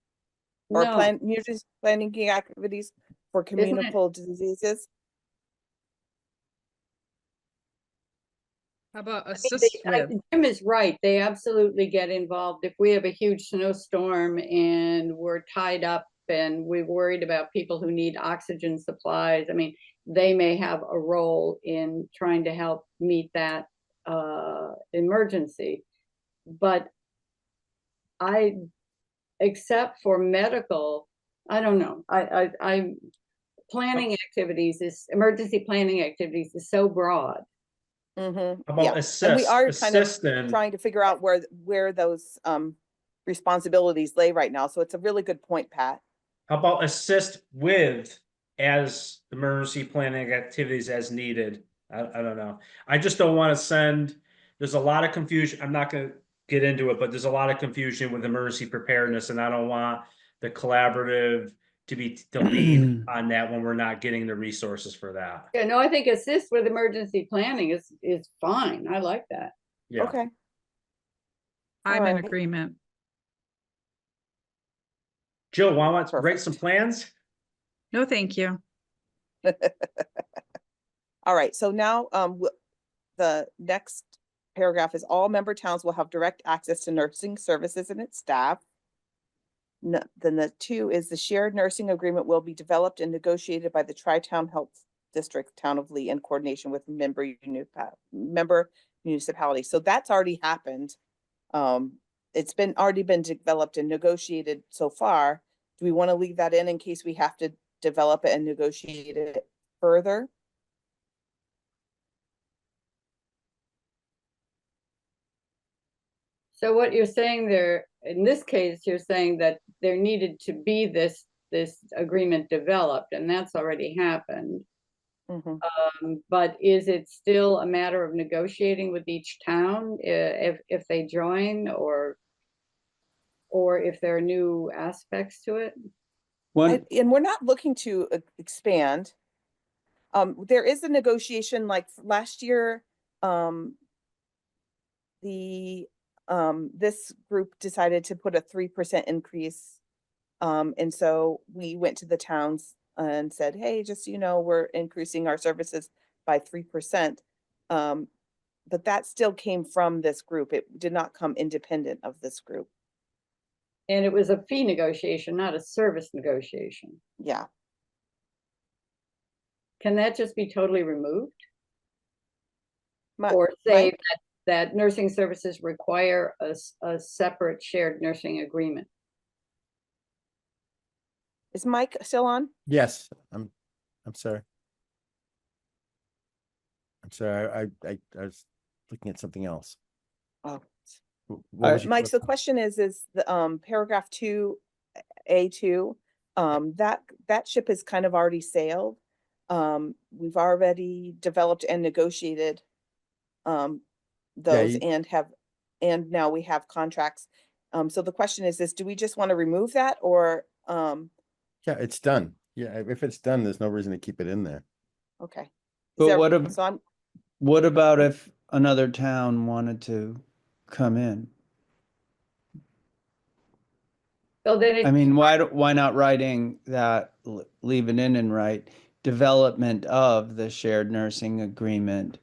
B: Or
F: No,
B: emergency planning activities for
F: it-
B: communicable diseases?
J: How about
F: I
J: assist with?
F: think Jim is right. They absolutely get involved. If we have a huge snowstorm and we're tied up and we're worried about people who need oxygen supplies, I mean, they may have a role in trying to help meet that emergency. But except for medical, I don't know. I planning activities emergency planning activities is so broad.
B: Mm-hmm.
D: How about
B: And we are kind of
D: assist in,
B: trying to figure out where those responsibilities lay right now. So it's a really good point, Pat.
D: how about assist with as emergency planning activities as needed? I don't know. I just don't want to send, there's a lot of confusion. I'm not going to get into it, but there's a lot of confusion with emergency preparedness, and I don't want the collaborative to be the lead on that when we're not getting the resources for that.
F: Yeah, no, I think assist with emergency planning is fine. I like that.
D: Yeah.
B: Okay.
J: I'm in
B: Alright.
J: agreement.
D: Jill, want to write
B: Perfect.
D: some plans?
J: No, thank you.
B: All right. So now the next paragraph is all member towns will have direct access to nursing services and its staff. No, then the 2 is the shared nursing agreement will be developed and negotiated by the Tri-Town Health District, Town of Lee, in coordination with member municipalities. So that's already happened. It's already been developed and negotiated so far. Do we want to leave that in case we have to develop it and negotiate it further?
F: So what you're saying there, in this case, you're saying that there needed to be this agreement developed, and that's already happened.
B: Mm-hmm.
F: But is it still a matter of negotiating with each town if they join, or if there are new aspects to it?
B: And we're not looking to expand. There is a negotiation like last year. This group decided to put a 3% increase. And so we went to the towns and said, hey, just, we're increasing our services by 3%. but that still came from this group. It did not come independent of this group.
F: And it was a fee negotiation, not a service negotiation.
B: Yeah.
F: Can that just be totally removed?
B: Mi-
F: Or say
B: Mike?
F: that nursing services require a separate shared nursing agreement?
B: Is Mike still on?
H: Yes, I'm sorry. I'm sorry, I was looking at something else.
B: Oh.
H: What was your
B: Mike, so the
H: question?
B: question is the paragraph 2A2, that ship has kind of already sailed. We've already developed and negotiated those
H: you-
B: and now we have contracts. So the question is do we just want to remove that or
H: Yeah, it's done. Yeah, if it's done, there's no reason to keep it in there.
B: okay. Is
I: But
B: there-
I: what
B: so I'm
I: what about if another town wanted to come in?
F: So then
I: I mean, why not writing that, leave it in and write development of the shared nursing agreement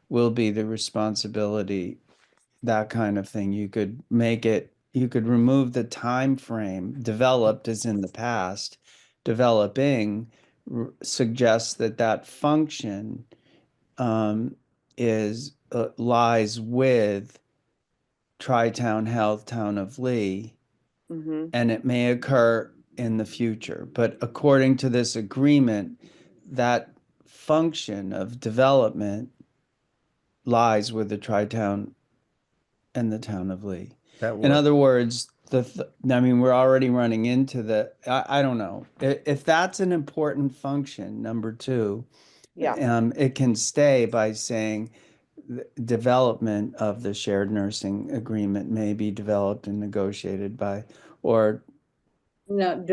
I: will be the responsibility, that kind of thing. You could make it, you could remove the time frame, developed as in the past, developing suggests that that function is lies with Tri-Town Health, Town of Lee,
B: mhm,
I: and it may occur in the future. But according to this agreement, that function of development lies with the Tri-Town and the Town of Lee.
H: That
I: In
H: works.
I: other words, I mean, we're already running into I don't know. If that's an important function, number two,
B: yeah.
I: it can stay by saying the development of the shared nursing agreement may be developed and negotiated by, or
F: no,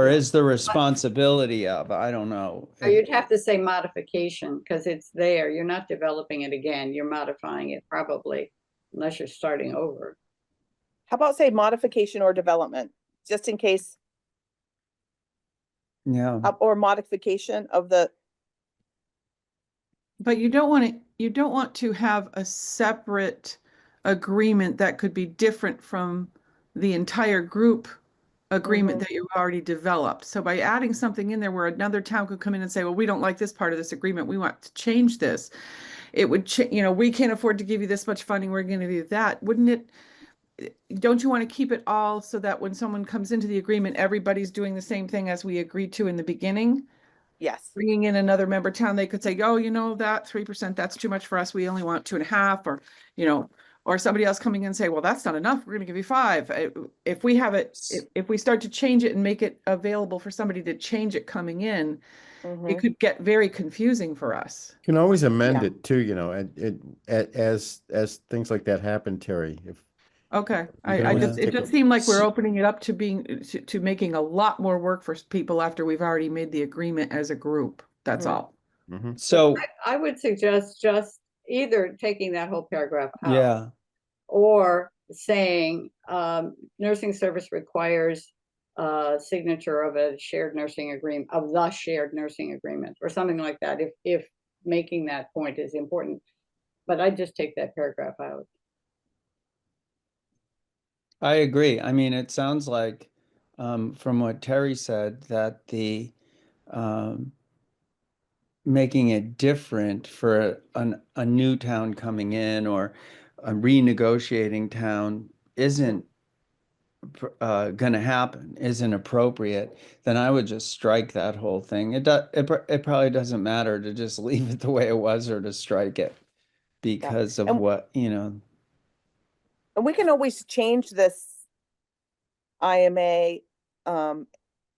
I: is the responsibility of, I don't know.
F: you'd have to say modification because it's there. You're not developing it again. You're modifying it probably, unless you're starting over.
B: How about say modification or development, just in case,
I: Yeah,
B: or modification of the,
J: But you don't want to have a separate agreement that could be different from the entire group agreement
B: Mhm.
J: that you've already developed. So by adding something in there where another town could come in and say, well, we don't like this part of this agreement, we want to change this. It would, we can't afford to give you this much funding, we're going to do that. Wouldn't it? Don't you want to keep it all so that when someone comes into the agreement, everybody's doing the same thing as we agreed to in the beginning?
B: yes.
J: Bringing in another member town, they could say, oh, that 3%, that's too much for us. We only want 2.5, or somebody else coming in and say, well, that's not enough. We're going to give you 5. If we have it, if we start to change it and make it available for somebody to change it coming in, it
B: Mhm.
J: could get very confusing for us.
H: You can always amend
B: Yeah.
H: it too, as things like that happen, Terry. If
J: Okay,
H: You can
J: I
H: always
J: just, it
H: take
J: just
H: a-
J: seemed like we're opening it up to to making a lot more work for people after we've already made the agreement as a group. That's
B: Right.
J: all.
H: Mhm.
I: so,
F: I would suggest just either taking that whole paragraph out
I: yeah,
F: or saying nursing service requires signature of a shared nursing agreement, of the shared nursing agreement, or something like that, if making that point is important. But I just take that paragraph out.
I: I agree. I mean, it sounds like, from what Terry said, that um, making it different for a new town coming in or a renegotiating town isn't going to happen, isn't appropriate, then I would just strike that whole thing. It probably doesn't matter to just leave it the way it was or to strike it because of
B: And-
I: what,
B: And we can always change this IMA, and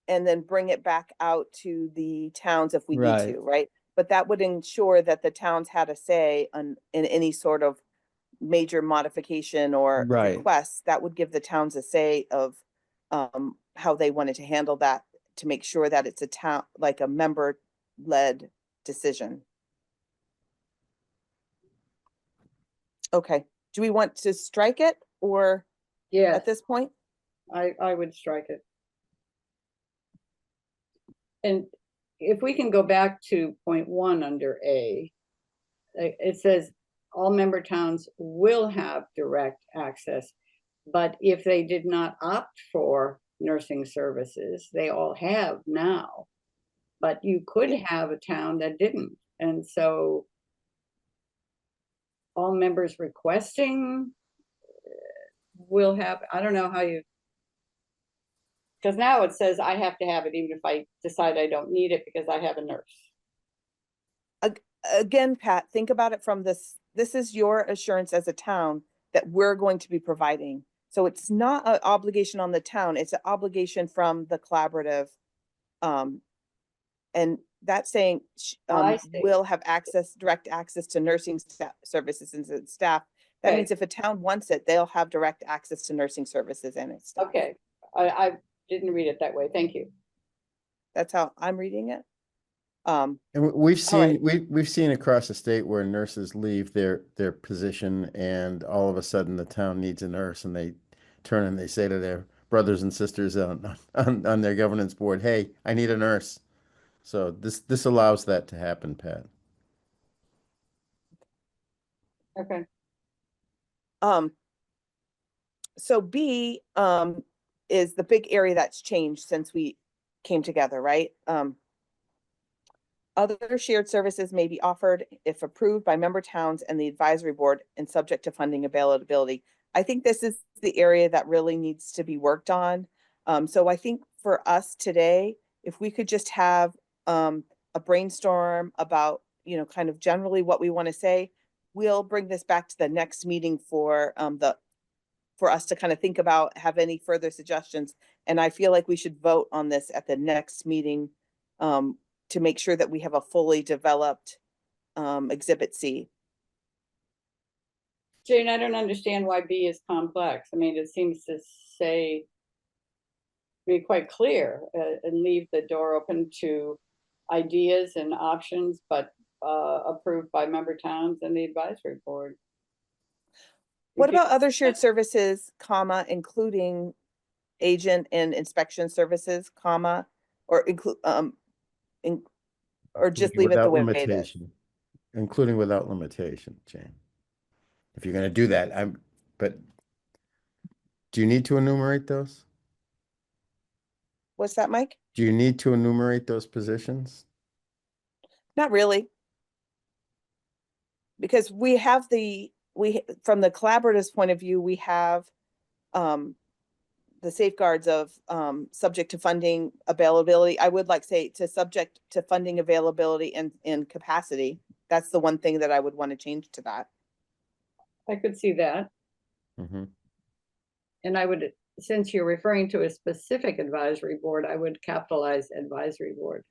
B: then bring it back out to the towns if we need
I: Right.
B: to, right? But that would ensure that the towns had a say in any sort of major modification or
I: Right.
B: requests. That would give the towns a say of how they wanted to handle that to make sure that it's a town, like a member-led decision. Okay, do we want to strike it or
F: Yeah,
B: at this point?
F: I would strike it. And if we can go back to point 1 under A, it says all member towns will have direct access. But if they did not opt for nursing services, they all have now. But you could have a town that didn't. And so all members requesting will have, I don't know how you, because now it says I have to have it even if I decide I don't need it because I have a nurse.
B: Again, Pat, think about it from this is your assurance as a town that we're going to be providing. So it's not an obligation on the town, it's an obligation from the collaborative. And that's saying
F: I see.
B: will have direct access to nursing services and staff. That
F: Okay.
B: means if a town wants it, they'll have direct access to nursing services and its staff.
F: Okay, I didn't read it that way. Thank you.
B: That's how I'm reading it.
H: And we've
B: all right.
H: seen we've seen across the state where nurses leave their position, and all of a sudden the town needs a nurse, and they turn and they say to their brothers and sisters on their governance board, "Hey, I need a nurse." So this allows that to happen, Pat.
F: Okay.
B: So B is the big area that's changed since we came together, right? Other shared services may be offered if approved by member towns and the advisory board and subject to funding availability. I think this is the area that really needs to be worked on. So I think for us today, if we could just have a brainstorm about, kind of generally what we want to say, we'll bring this back to the next meeting for us to kind of think about, have any further suggestions. And I feel like we should vote on this at the next meeting to make sure that we have a fully developed Exhibit C.
F: Jane, I don't understand why B is complex. I mean, it seems to be quite clear and leave the door open to ideas and options, but approved by member towns and the advisory board.
B: What about other shared services, comma, including agent and inspection services, comma, or include or just leave it the way it is?
H: Including without limitation, Jane. If you're going to do that, but do you need to enumerate those?
B: What's that, Mike?
H: Do you need to enumerate those positions?
B: Not really. Because we have from the collaborative's point of view, we have the safeguards of subject to funding availability. I would like say to subject to funding availability and capacity. That's the one thing that I would want to change to that.
F: I could see that.
H: Mm-hmm.
F: And I would, since you're referring to a specific advisory board, I would capitalize advisory board.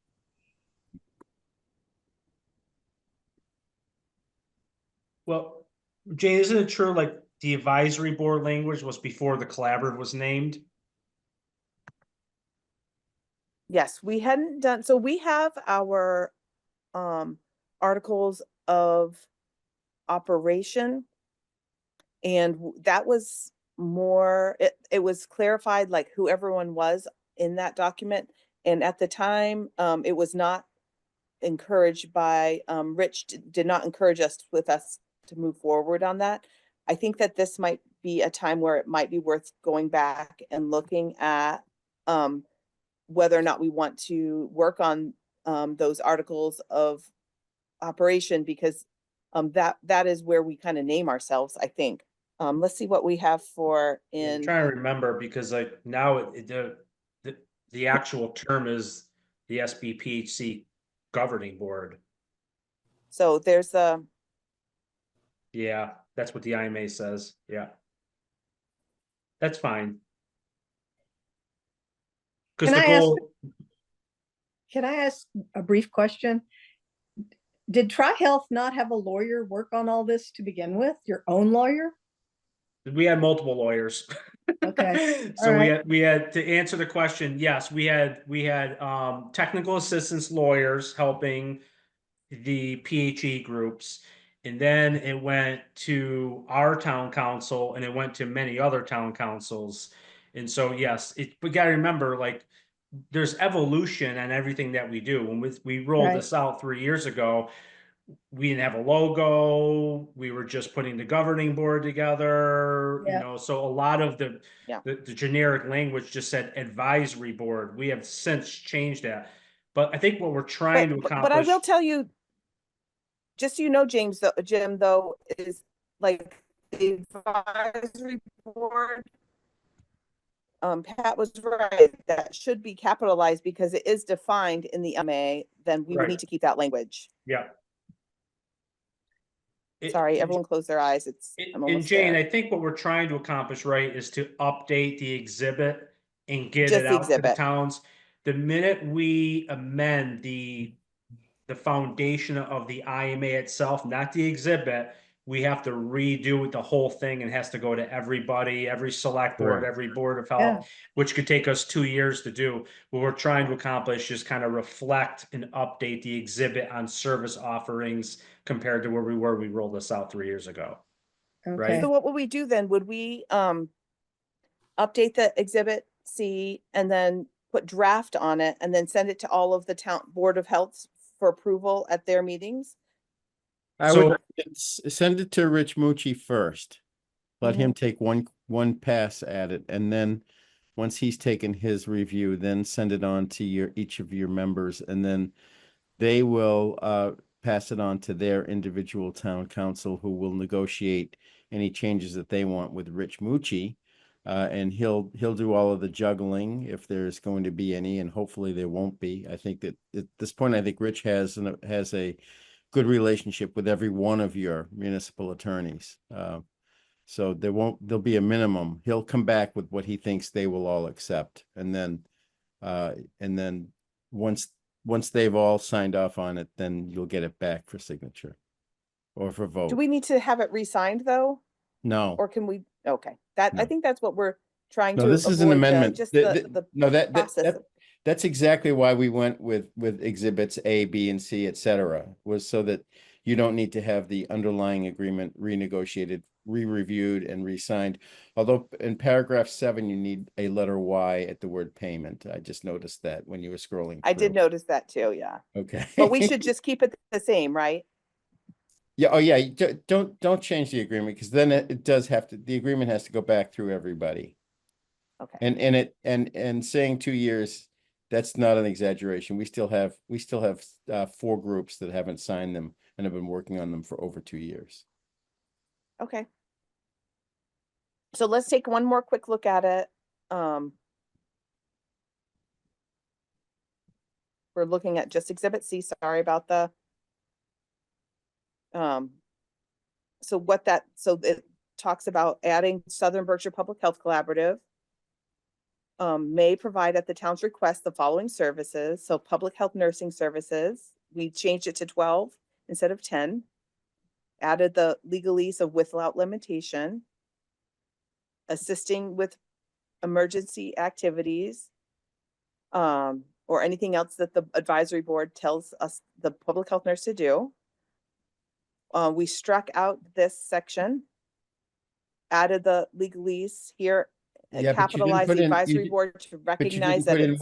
D: Well, Jane, isn't it true like the advisory board language was before the collaborative was named?
B: Yes, we hadn't done, so we have our articles of operation. And that was more, it was clarified like who everyone was in that document. And at the time, it was not encouraged by, Rich did not encourage us to move forward on that. I think that this might be a time where it might be worth going back and looking at whether or not we want to work on those articles of operation, because that is where we kind of name ourselves, I think. Let's see what we have for
D: I'm trying to remember because like now the actual term is the SBPHC governing board.
B: So there's a,
D: Yeah, that's what the IMA says. Yeah. That's fine. Because the goal.
K: Can I ask a brief question? Did Tri-Health not have a lawyer work on all this to begin with? Your own lawyer?
D: We had multiple lawyers.
K: Okay.
D: So
K: right.
D: we had to answer the question. Yes, we had technical assistance lawyers helping the PHE groups, and then it went to our town council, and it went to many other town councils. And so yes, we got to remember like there's evolution and everything that we do. When we rolled
K: Right.
D: this out 3 years ago, we didn't have a logo. We were just putting the governing board together, you
K: Yeah.
D: know, so a lot of
B: Yeah.
D: the generic language just said advisory board. We have since changed that. But I think what we're trying to accomplish.
B: But I will tell you, just so you know, Jim, though, is like the advisory board. Pat was right. That should be capitalized because it is defined in the MA. Then we would
D: Right.
B: need to keep that language.
D: Yeah.
B: Sorry, everyone close their eyes. I'm
D: And
B: almost
D: Jane,
B: there.
D: I think what we're trying to accomplish, right, is to update the exhibit and get
B: Just
D: it
B: the
D: out to the
B: exhibit.
D: towns. The minute we amend the foundation of the IMA itself, not the exhibit, we have to redo the whole thing and has to go to everybody, every select board,
H: Correct.
D: every board of
K: Yeah.
D: health, which could take us 2 years to do. What we're trying to accomplish is kind of reflect and update the exhibit on service offerings compared to where we were, we rolled this out 3 years ago. Right.
K: Okay.
B: So what would we do then? Would we update the exhibit C and then put draft on it and then send it to all of the town board of health for approval at their meetings?
H: I
D: So-
H: would send it to Rich Mucci first. Let him take one pass at it, and then once he's taken his review, then send it on to each of your members, and then they will pass it on to their individual town council, who will negotiate any changes that they want with Rich Mucci. And he'll do all of the juggling if there's going to be any, and hopefully there won't be. I think that at this point, I think Rich has a good relationship with every one of your municipal attorneys. So there'll be a minimum. He'll come back with what he thinks they will all accept. And then once they've all signed off on it, then you'll get it back for signature or for vote.
B: Do we need to have it re-signed though?
H: No,
B: Or can we, okay, I
H: No.
B: think that's what we're trying to
H: no, this is an
B: avoid,
H: amendment.
B: just
H: No,
B: process.
H: that's exactly why we went with exhibits A, B, and C, et cetera, was so that you don't need to have the underlying agreement renegotiated, re-reviewed, and re-signed. Although in paragraph 7, you need a letter Y at the word payment. I just noticed that when you were scrolling
B: I did
H: through.
B: notice that too, yeah.
H: Okay.
B: But we should just keep it the same, right?
H: Yeah, oh yeah, don't change the agreement, because then it does have to, the agreement has to go back through everybody.
B: Okay.
H: And saying 2 years, that's not an exaggeration. We still have 4 groups that haven't signed them and have been working on them for over 2 years.
B: Okay. So let's take one more quick look at it. We're looking at just exhibit C, sorry about the so it talks about adding Southern Berkshire Public Health Collaborative. May provide at the town's request the following services. So public health nursing services, we changed it to 12 instead of 10. Added the legalese of without limitation. Assisting with emergency activities. Or anything else that the advisory board tells us the public health nurse to do. We struck out this section. Added the legalese here.
H: Yeah, but you didn't
B: Capitalize
H: put
B: the
H: in- you
B: advisory
H: di-
B: board to
H: But you
B: recognize
H: didn't
B: that
H: put in
B: it's.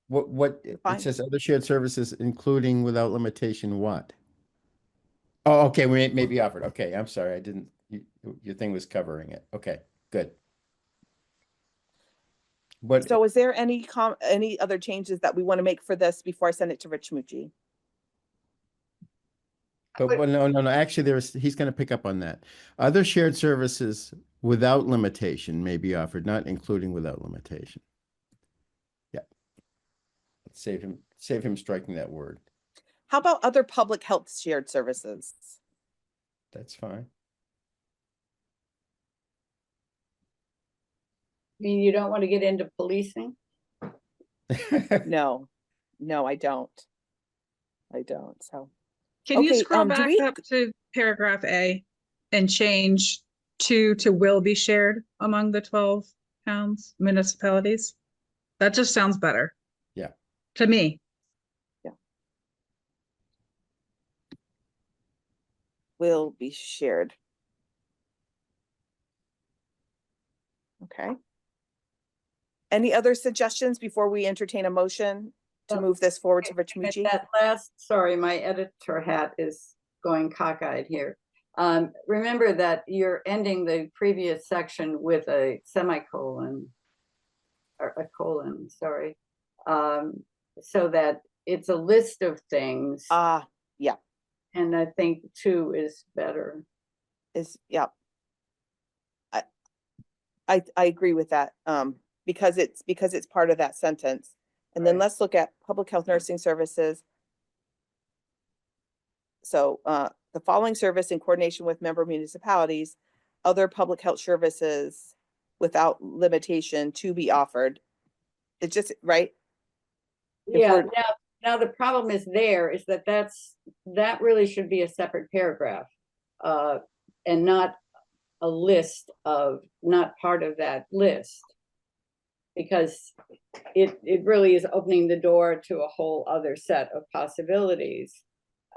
H: what it
B: Fine.
H: says, other shared services, including without limitation, what? Oh, okay, we may be offered. Okay, I'm sorry, I didn't, your thing was covering it. Okay, good. But,
B: So is there any other changes that we want to make for this before I send it to Rich Mucci?
H: well, no, actually, he's gonna pick up on that. Other shared services without limitation may be offered, not including without limitation. Yeah. Let's save him striking that word.
B: How about other public health shared services?
H: That's fine.
F: I mean, you don't want to get into policing?
B: No, I don't. So,
L: Can you
B: Okay,
L: scroll
B: do
L: back
B: we-
L: up to paragraph A and change to will be shared among the 12 towns, municipalities? That just sounds better.
H: Yeah.
L: To me.
B: will be shared. Okay. Any other suggestions before we entertain a motion to move this forward to Rich
F: At
B: Mucci?
F: that last, sorry, my editor hat is going cockeyed here. Remember that you're ending the previous section with a semicolon, or a colon, sorry. So that it's a list of things.
B: Yeah,
F: And I think 2 is better.
B: yeah. I agree with that, because it's part of that sentence. And then
F: Right.
B: let's look at public health nursing services. So, the following service in coordination with member municipalities, other public health services without limitation to be offered. It's just, right? If
F: Yeah,
B: we're-
F: now the problem is that really should be a separate paragraph. And not a list of, not part of that list. Because it really is opening the door to a whole other set of possibilities.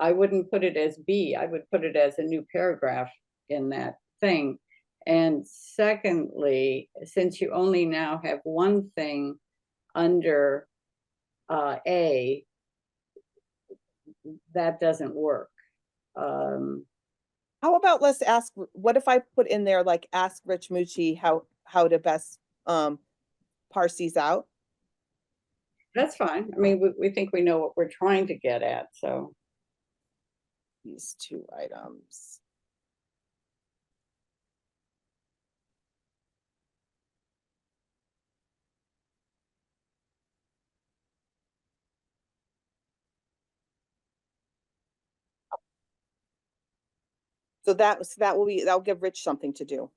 F: I wouldn't put it as B, I would put it as a new paragraph in that thing. And secondly, since you only now have one thing under A, that doesn't work.
B: How about let's ask, what if I put in there, like, ask Rich Mucci how to best parse these out?
F: That's fine. I mean, we think we know what we're trying to get at, so.
B: These 2 items. So that'll give Rich something to do.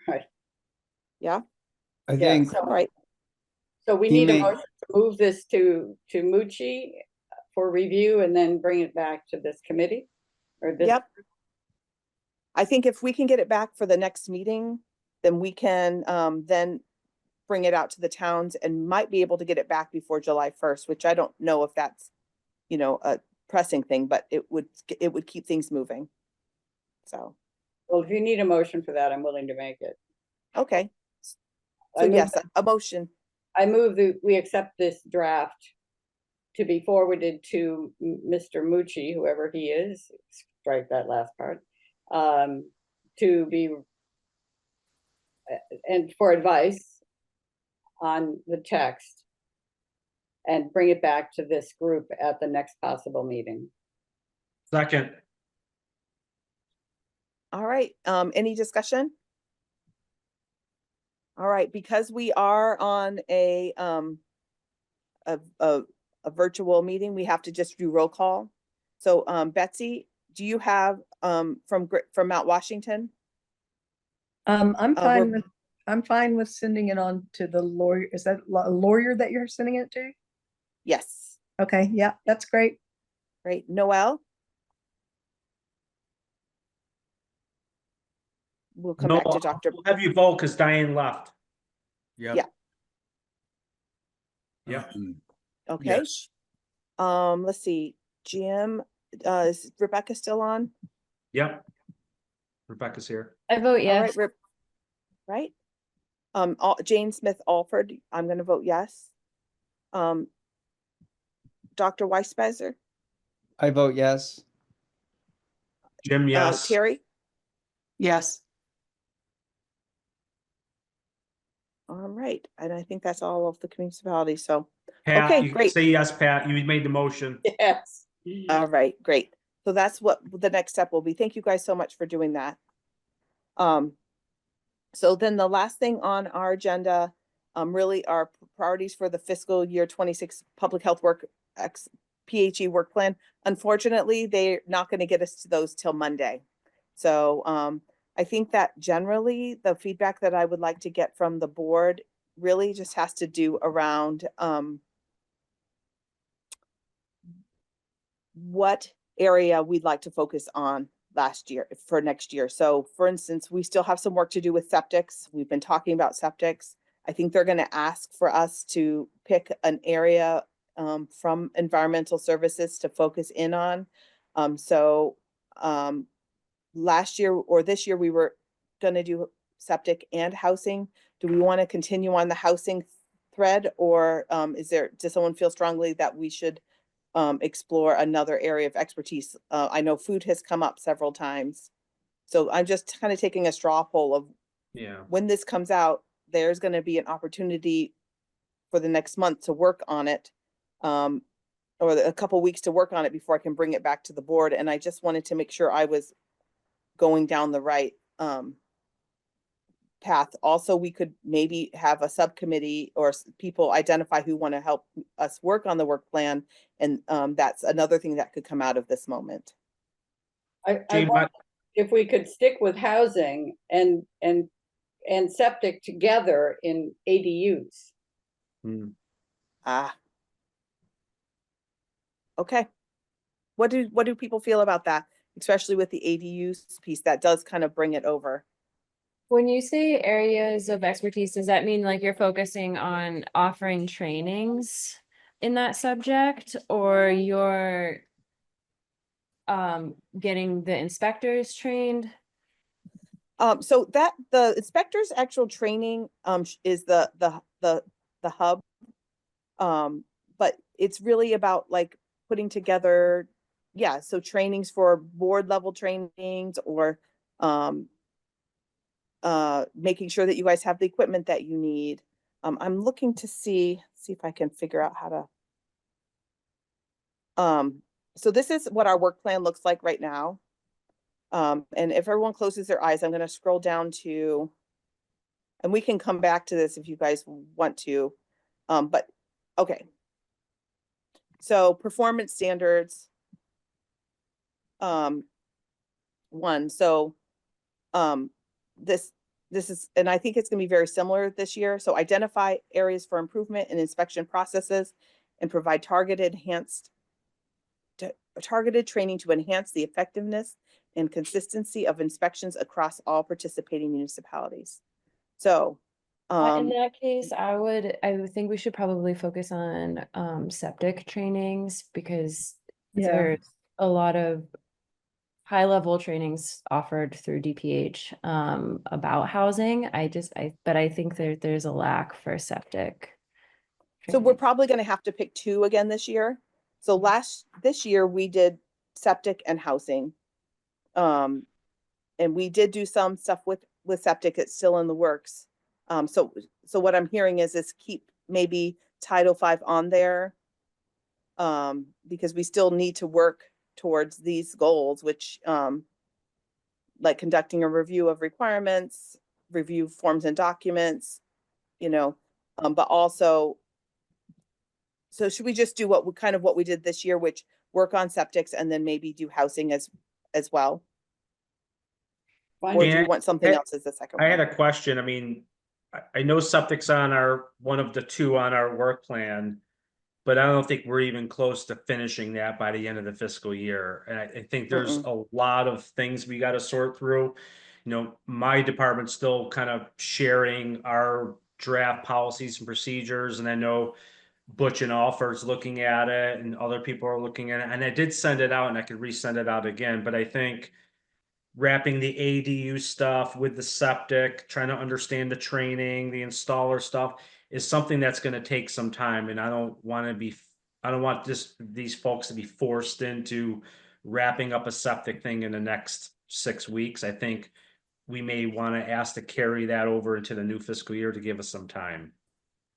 F: Right.
B: Yeah,
I: I
F: Yeah,
I: think
F: so-
B: all right.
F: So we
I: He
F: need a
I: may-
F: motion to move this to Mucci for review and then bring it back to this committee? Or this?
B: Yep. I think if we can get it back for the next meeting, then we can then bring it out to the towns and might be able to get it back before July 1st, which I don't know if that's, a pressing thing, but it would keep things moving. So,
F: Well, if you need a motion for that, I'm willing to make it.
B: okay.
F: I
B: So
F: move
B: yes,
F: that-
B: a motion.
F: I move that we accept this draft to be forwarded to Mr. Mucci, whoever he is, strike that last part, to be, and for advice on the text, and bring it back to this group at the next possible meeting.
D: Second.
B: All right, any discussion? All right, because we are on a virtual meeting, we have to just do roll call. So, Betsy, do you have, from Mount Washington?
K: I'm
B: we're-
K: I'm fine with sending it on to the lawyer. Is that a lawyer that you're sending it to?
B: Yes,
K: Okay, yeah, that's great.
B: great. Noel? We'll come
D: No,
B: back to Dr.
D: I'll have you vote because Diane left.
H: Yep.
B: Yeah.
D: Yeah.
B: Okay.
H: Yes.
B: Let's see, Jim, is Rebecca still on?
D: Yep. Rebecca's here.
C: I vote
B: All right, right? Jane Smith Alford, I'm gonna vote yes. Dr. Weisbezer,
I: I vote yes.
D: Jim, yes.
B: Terry,
J: Yes.
B: all right, and I think that's all of the municipalities, so,
D: Pat,
B: okay,
D: you can
B: great.
D: say yes, Pat. You made the motion.
F: Yes.
B: All right, great. So that's what the next step will be. Thank you guys so much for doing that. So then the last thing on our agenda, really are priorities for the fiscal year 26 public health work PHE work plan. Unfortunately, they're not going to get us to those till Monday. So I think that generally the feedback that I would like to get from the board really just has to do around what area we'd like to focus on for next year. So for instance, we still have some work to do with septics. We've been talking about septics. I think they're going to ask for us to pick an area from environmental services to focus in on. Last year or this year, we were going to do septic and housing. Do we want to continue on the housing thread, or does someone feel strongly that we should explore another area of expertise. I know food has come up several times. So I'm just kind of taking a straw poll of
D: Yeah.
B: when this comes out, there's going to be an opportunity for the next month to work on it. Or a couple weeks to work on it before I can bring it back to the board. And I just wanted to make sure I was going down the right path. Also, we could maybe have a subcommittee or people identify who want to help us work on the work plan. And that's another thing that could come out of this moment.
F: I
D: Jane,
F: wonder if we could stick with housing and septic together in ADUs.
B: Ah. Okay. What do people feel about that? Especially with the ADUs piece, that does kind of bring it over.
M: When you say areas of expertise, does that mean like you're focusing on offering trainings in that subject, or you're getting the inspectors trained?
B: So that the inspector's actual training is the hub. But it's really about like putting together, yeah, so trainings for board level trainings, or making sure that you guys have the equipment that you need. I'm looking to see if I can figure out how to so this is what our work plan looks like right now. And if everyone closes their eyes, I'm going to scroll down to, and we can come back to this if you guys want to. But okay. So performance standards. One. So this is, and I think it's going to be very similar this year. So identify areas for improvement in inspection processes and provide targeted training to enhance the effectiveness and consistency of inspections across all participating municipalities. So
M: In that case, I would think we should probably focus on septic trainings, because there's a lot of high level trainings offered through DPH about housing. But I think there's a lack for septic.
B: So we're probably going to have to pick two again this year. So this year we did septic and housing. And we did do some stuff with septic. It's still in the works. So what I'm hearing is keep maybe Title V on there. Because we still need to work towards these goals, which like conducting a review of requirements, review forms and documents, but also, so should we just do what we did this year, which work on septics and then maybe do housing as well? Or do you want something else as the second
D: I
B: one?
D: had a question. I mean, I know septic's on one of the two on our work plan, but I don't think we're even close to finishing that by the end of the fiscal year. And I think there's a lot of things we got to sort through. My department's still kind of sharing our draft policies and procedures, and I know Butch and Alfred's looking at it, and other people are looking at it. And I did send it out, and I could resend it out again. But I think wrapping the ADU stuff with the septic, trying to understand the training, the installer stuff is something that's going to take some time. And I don't want these folks to be forced into wrapping up a septic thing in the next 6 weeks. I think we may want to ask to carry that over into the new fiscal year to give us some time.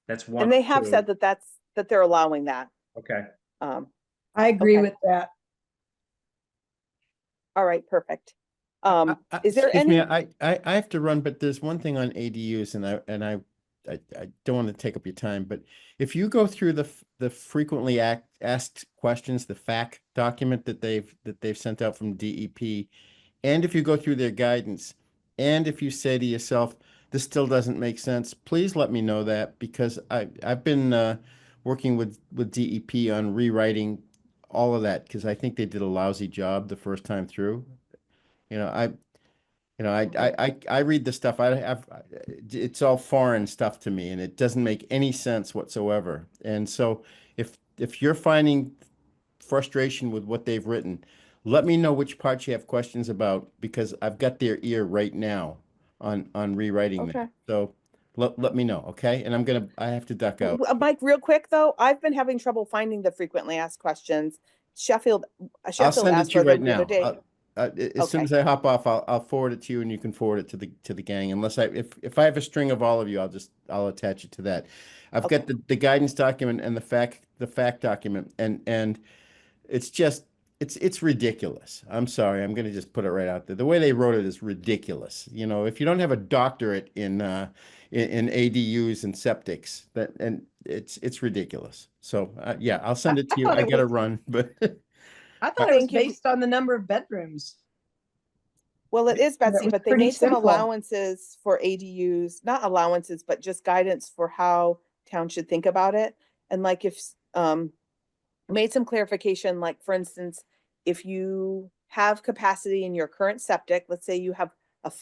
D: That's one.
B: And they have said that they're allowing that.
D: Okay.
K: I agree with that.
B: All right, perfect. Is there
H: Excuse
B: any?
H: me, I have to run, but there's one thing on ADUs, and I don't want to take up your time, but if you go through the frequently asked questions, the FAQ document that they've sent out from DEP, and if you go through their guidance, and if you say to yourself, this still doesn't make sense, please let me know that, because I've been working with DEP on rewriting all of that, because I think they did a lousy job the first time through. I read the stuff. It's all foreign stuff to me, and it doesn't make any sense whatsoever. And so if you're finding frustration with what they've written, let me know which parts you have questions about, because I've got their ear right now on rewriting that. So let me know, okay? And I have to duck out.
B: Mike, real quick though, I've been having trouble finding the frequently asked questions. Sheffield
H: I'll send it
B: asked
H: to you
B: for
H: right
B: them the other
H: now.
B: day.
H: As soon
B: Okay.
H: as I hop off, I'll forward it to you, and you can forward it to the gang. Unless if I have a string of all of you, I'll attach it to that. I've got the guidance document and the fact document, and it's just it's ridiculous. I'm sorry, I'm gonna just put it right out there. The way they wrote it is ridiculous. You know, if you don't have a doctorate in ADUs and septics, it's ridiculous. So yeah, I'll send it to you.
K: thought
H: I
K: it
H: gotta
K: was-
H: run, but.
K: I thought it was
B: Thank you.
K: based on the number of bedrooms.
B: Well, it is,
K: That
B: Betsy,
K: was
B: but they
K: pretty
B: made some
K: simple.
B: allowances for ADUs, not allowances, but just guidance for how towns should think about it. And like if, made some clarification, like for instance, if you have capacity in your current septic, let's say you have a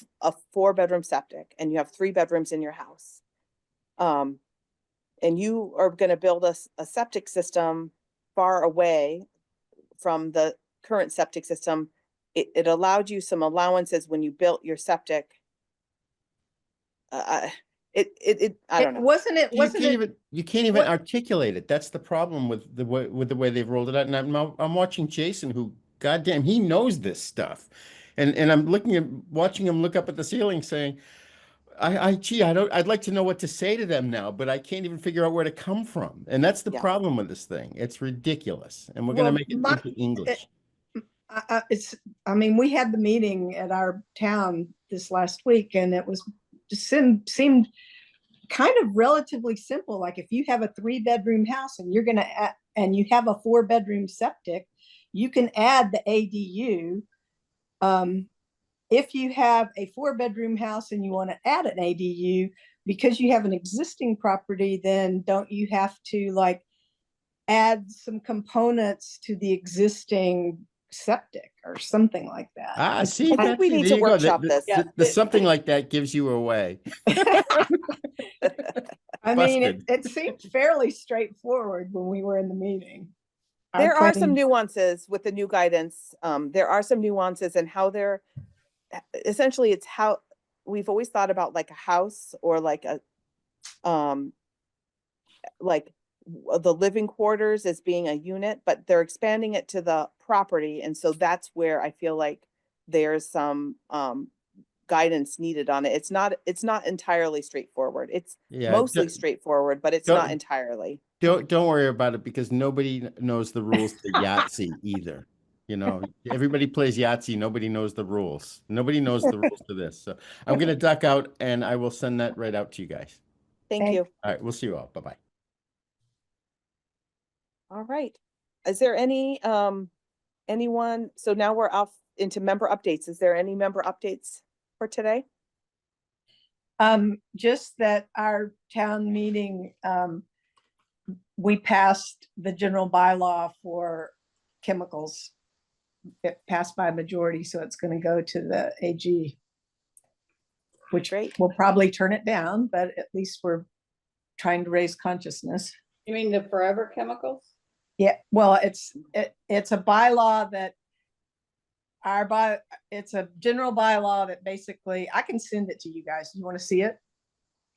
B: 4-bedroom septic and you have 3 bedrooms in your house. And you are gonna build a septic system far away from the current septic system, it allowed you some allowances when you built your septic. I don't know.
H: You can't even articulate it. That's the problem with the way they've rolled it out. And I'm watching Jason, who, goddamn, he knows this stuff, and I'm watching him look up at the ceiling, saying, I'd like to know what to say to them now, but I can't even figure out where to come from. And that's the problem with this thing. It's ridiculous, and we're gonna make it into English.
K: I mean, we had the meeting at our town this last week, and it was just seemed kind of relatively simple. Like if you have a 3-bedroom house and you're gonna and you have a 4-bedroom septic, you can add the ADU. If you have a 4-bedroom house and you want to add an ADU, because you have an existing property, then don't you have to like add some components to the existing septic or something like that?
H: See,
B: I think we need to workshop this.
H: The something like that gives you away.
K: I mean, it seemed fairly straightforward when we were in the meeting.
B: There are some nuances with the new guidance. There are some nuances in how they're essentially, it's how we've always thought about like a house or like a like the living quarters as being a unit, but they're expanding it to the property. And so that's where I feel like there's some guidance needed on it. It's not entirely straightforward. It's mostly straightforward, but it's not entirely.
H: Don't worry about it, because nobody knows the rules to Yahtzee either. You know, everybody plays Yahtzee. Nobody knows the rules. Nobody knows the rules to this. So I'm going to duck out, and I will send that right out to you guys.
B: Thank you.
H: All right. We'll see you all. Bye-bye.
B: All right. Is there any, anyone, so now we're off into member updates. Is there any member updates for today?
K: Just that our town meeting, we passed the general bylaw for chemicals. It passed by a majority, so it's going to go to the AG, which will probably turn it down, but at least we're trying to raise consciousness.
F: You mean the forever chemicals?
K: Yeah, well, it's a bylaw that it's a general bylaw that basically, I can send it to you guys. You want to see it?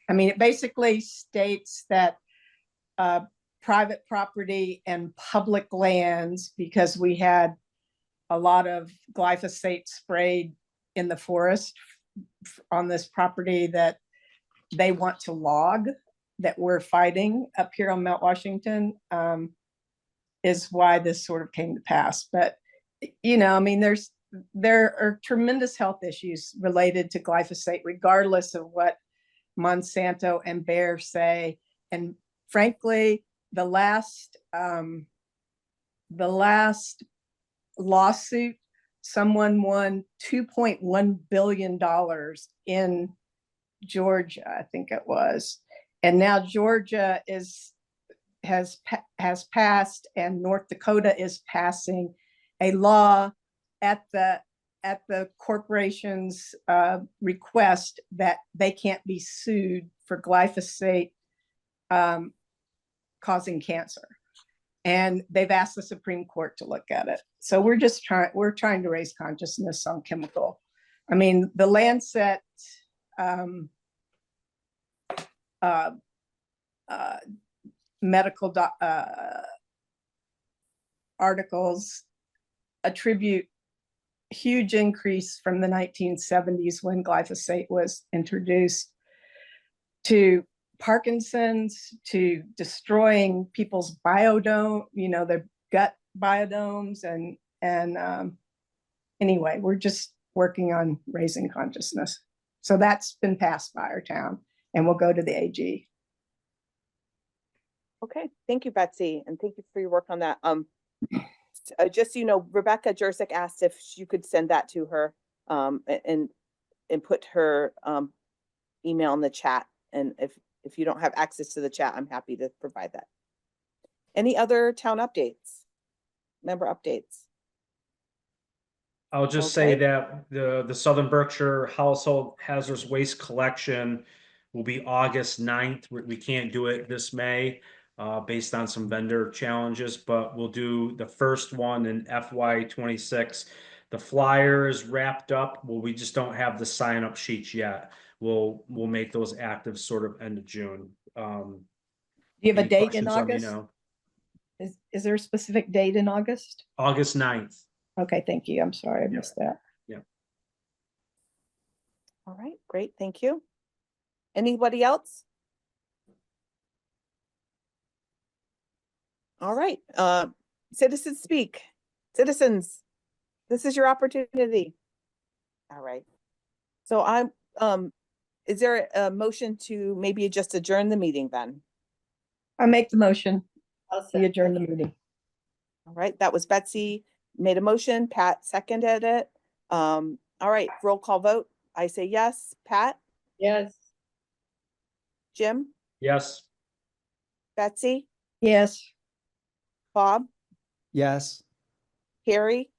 K: I mean, it basically states that private property and public lands, because we had a lot of glyphosate sprayed in the forest on this property that they want to log, that we're fighting up here on Mount Washington, is why this sort of came to pass. But, you know, I mean, there are tremendous health issues related to glyphosate, regardless of what Monsanto and Bayer say. And frankly, the last lawsuit, someone won $2.1 billion in Georgia, I think it was. And now Georgia has passed, and North Dakota is passing a law at the corporation's request that they can't be sued for glyphosate causing cancer. And they've asked the Supreme Court to look at it. So we're trying to raise consciousness on chemical. I mean, the Lancet uh, medical articles attribute huge increase from the 1970s when glyphosate was introduced to Parkinson's, to destroying people's biodome, their gut biodomes, and anyway, we're just working on raising consciousness. So that's been passed by our town, and we'll go to the AG.
B: Okay, thank you, Betsy, and thank you for your work on that. Just so you know, Rebecca Jurczyk asked if you could send that to her, and put her email in the chat. And if you don't have access to the chat, I'm happy to provide that. Any other town updates? Member updates?
D: I'll just say
B: Okay.
D: that the Southern Berkshire Household Hazardous Waste Collection will be August 9th. We can't do it this May based on some vendor challenges, but we'll do the first one in FY 26. The flyer is wrapped up. Well, we just don't have the sign up sheets yet. We'll make those active sort of end of June.
K: Do you have a
D: Any
K: date in
D: questions, let me
K: August?
D: know.
K: Is there a specific date in August?
D: August 9th.
K: Okay, thank you. I'm sorry I
D: Yeah.
K: missed that.
B: All right, great, thank you. Anybody else? All right, citizens speak. Citizens, this is your opportunity. All right. So is there a motion to maybe just adjourn the meeting then?
K: I make the motion.
F: I'll
K: We
F: second.
K: adjourn the meeting.
B: All right, that was Betsy made a motion, Pat seconded it. All right, roll call vote. I say yes. Pat?
F: Yes.
B: Jim?
D: Yes.
B: Betsy?
K: Yes.
B: Bob?
I: Yes.
B: Carrie?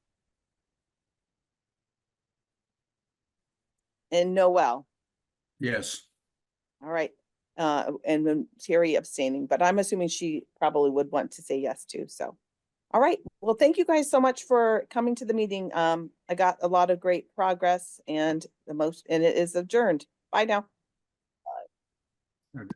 B: And Noel?
E: Yes.
B: All right. And then Terry abstaining, but I'm assuming she probably would want to say yes too, so. All right, well, thank you guys so much for coming to the meeting. I got a lot of great progress and it is adjourned. Bye now.
E: Okay.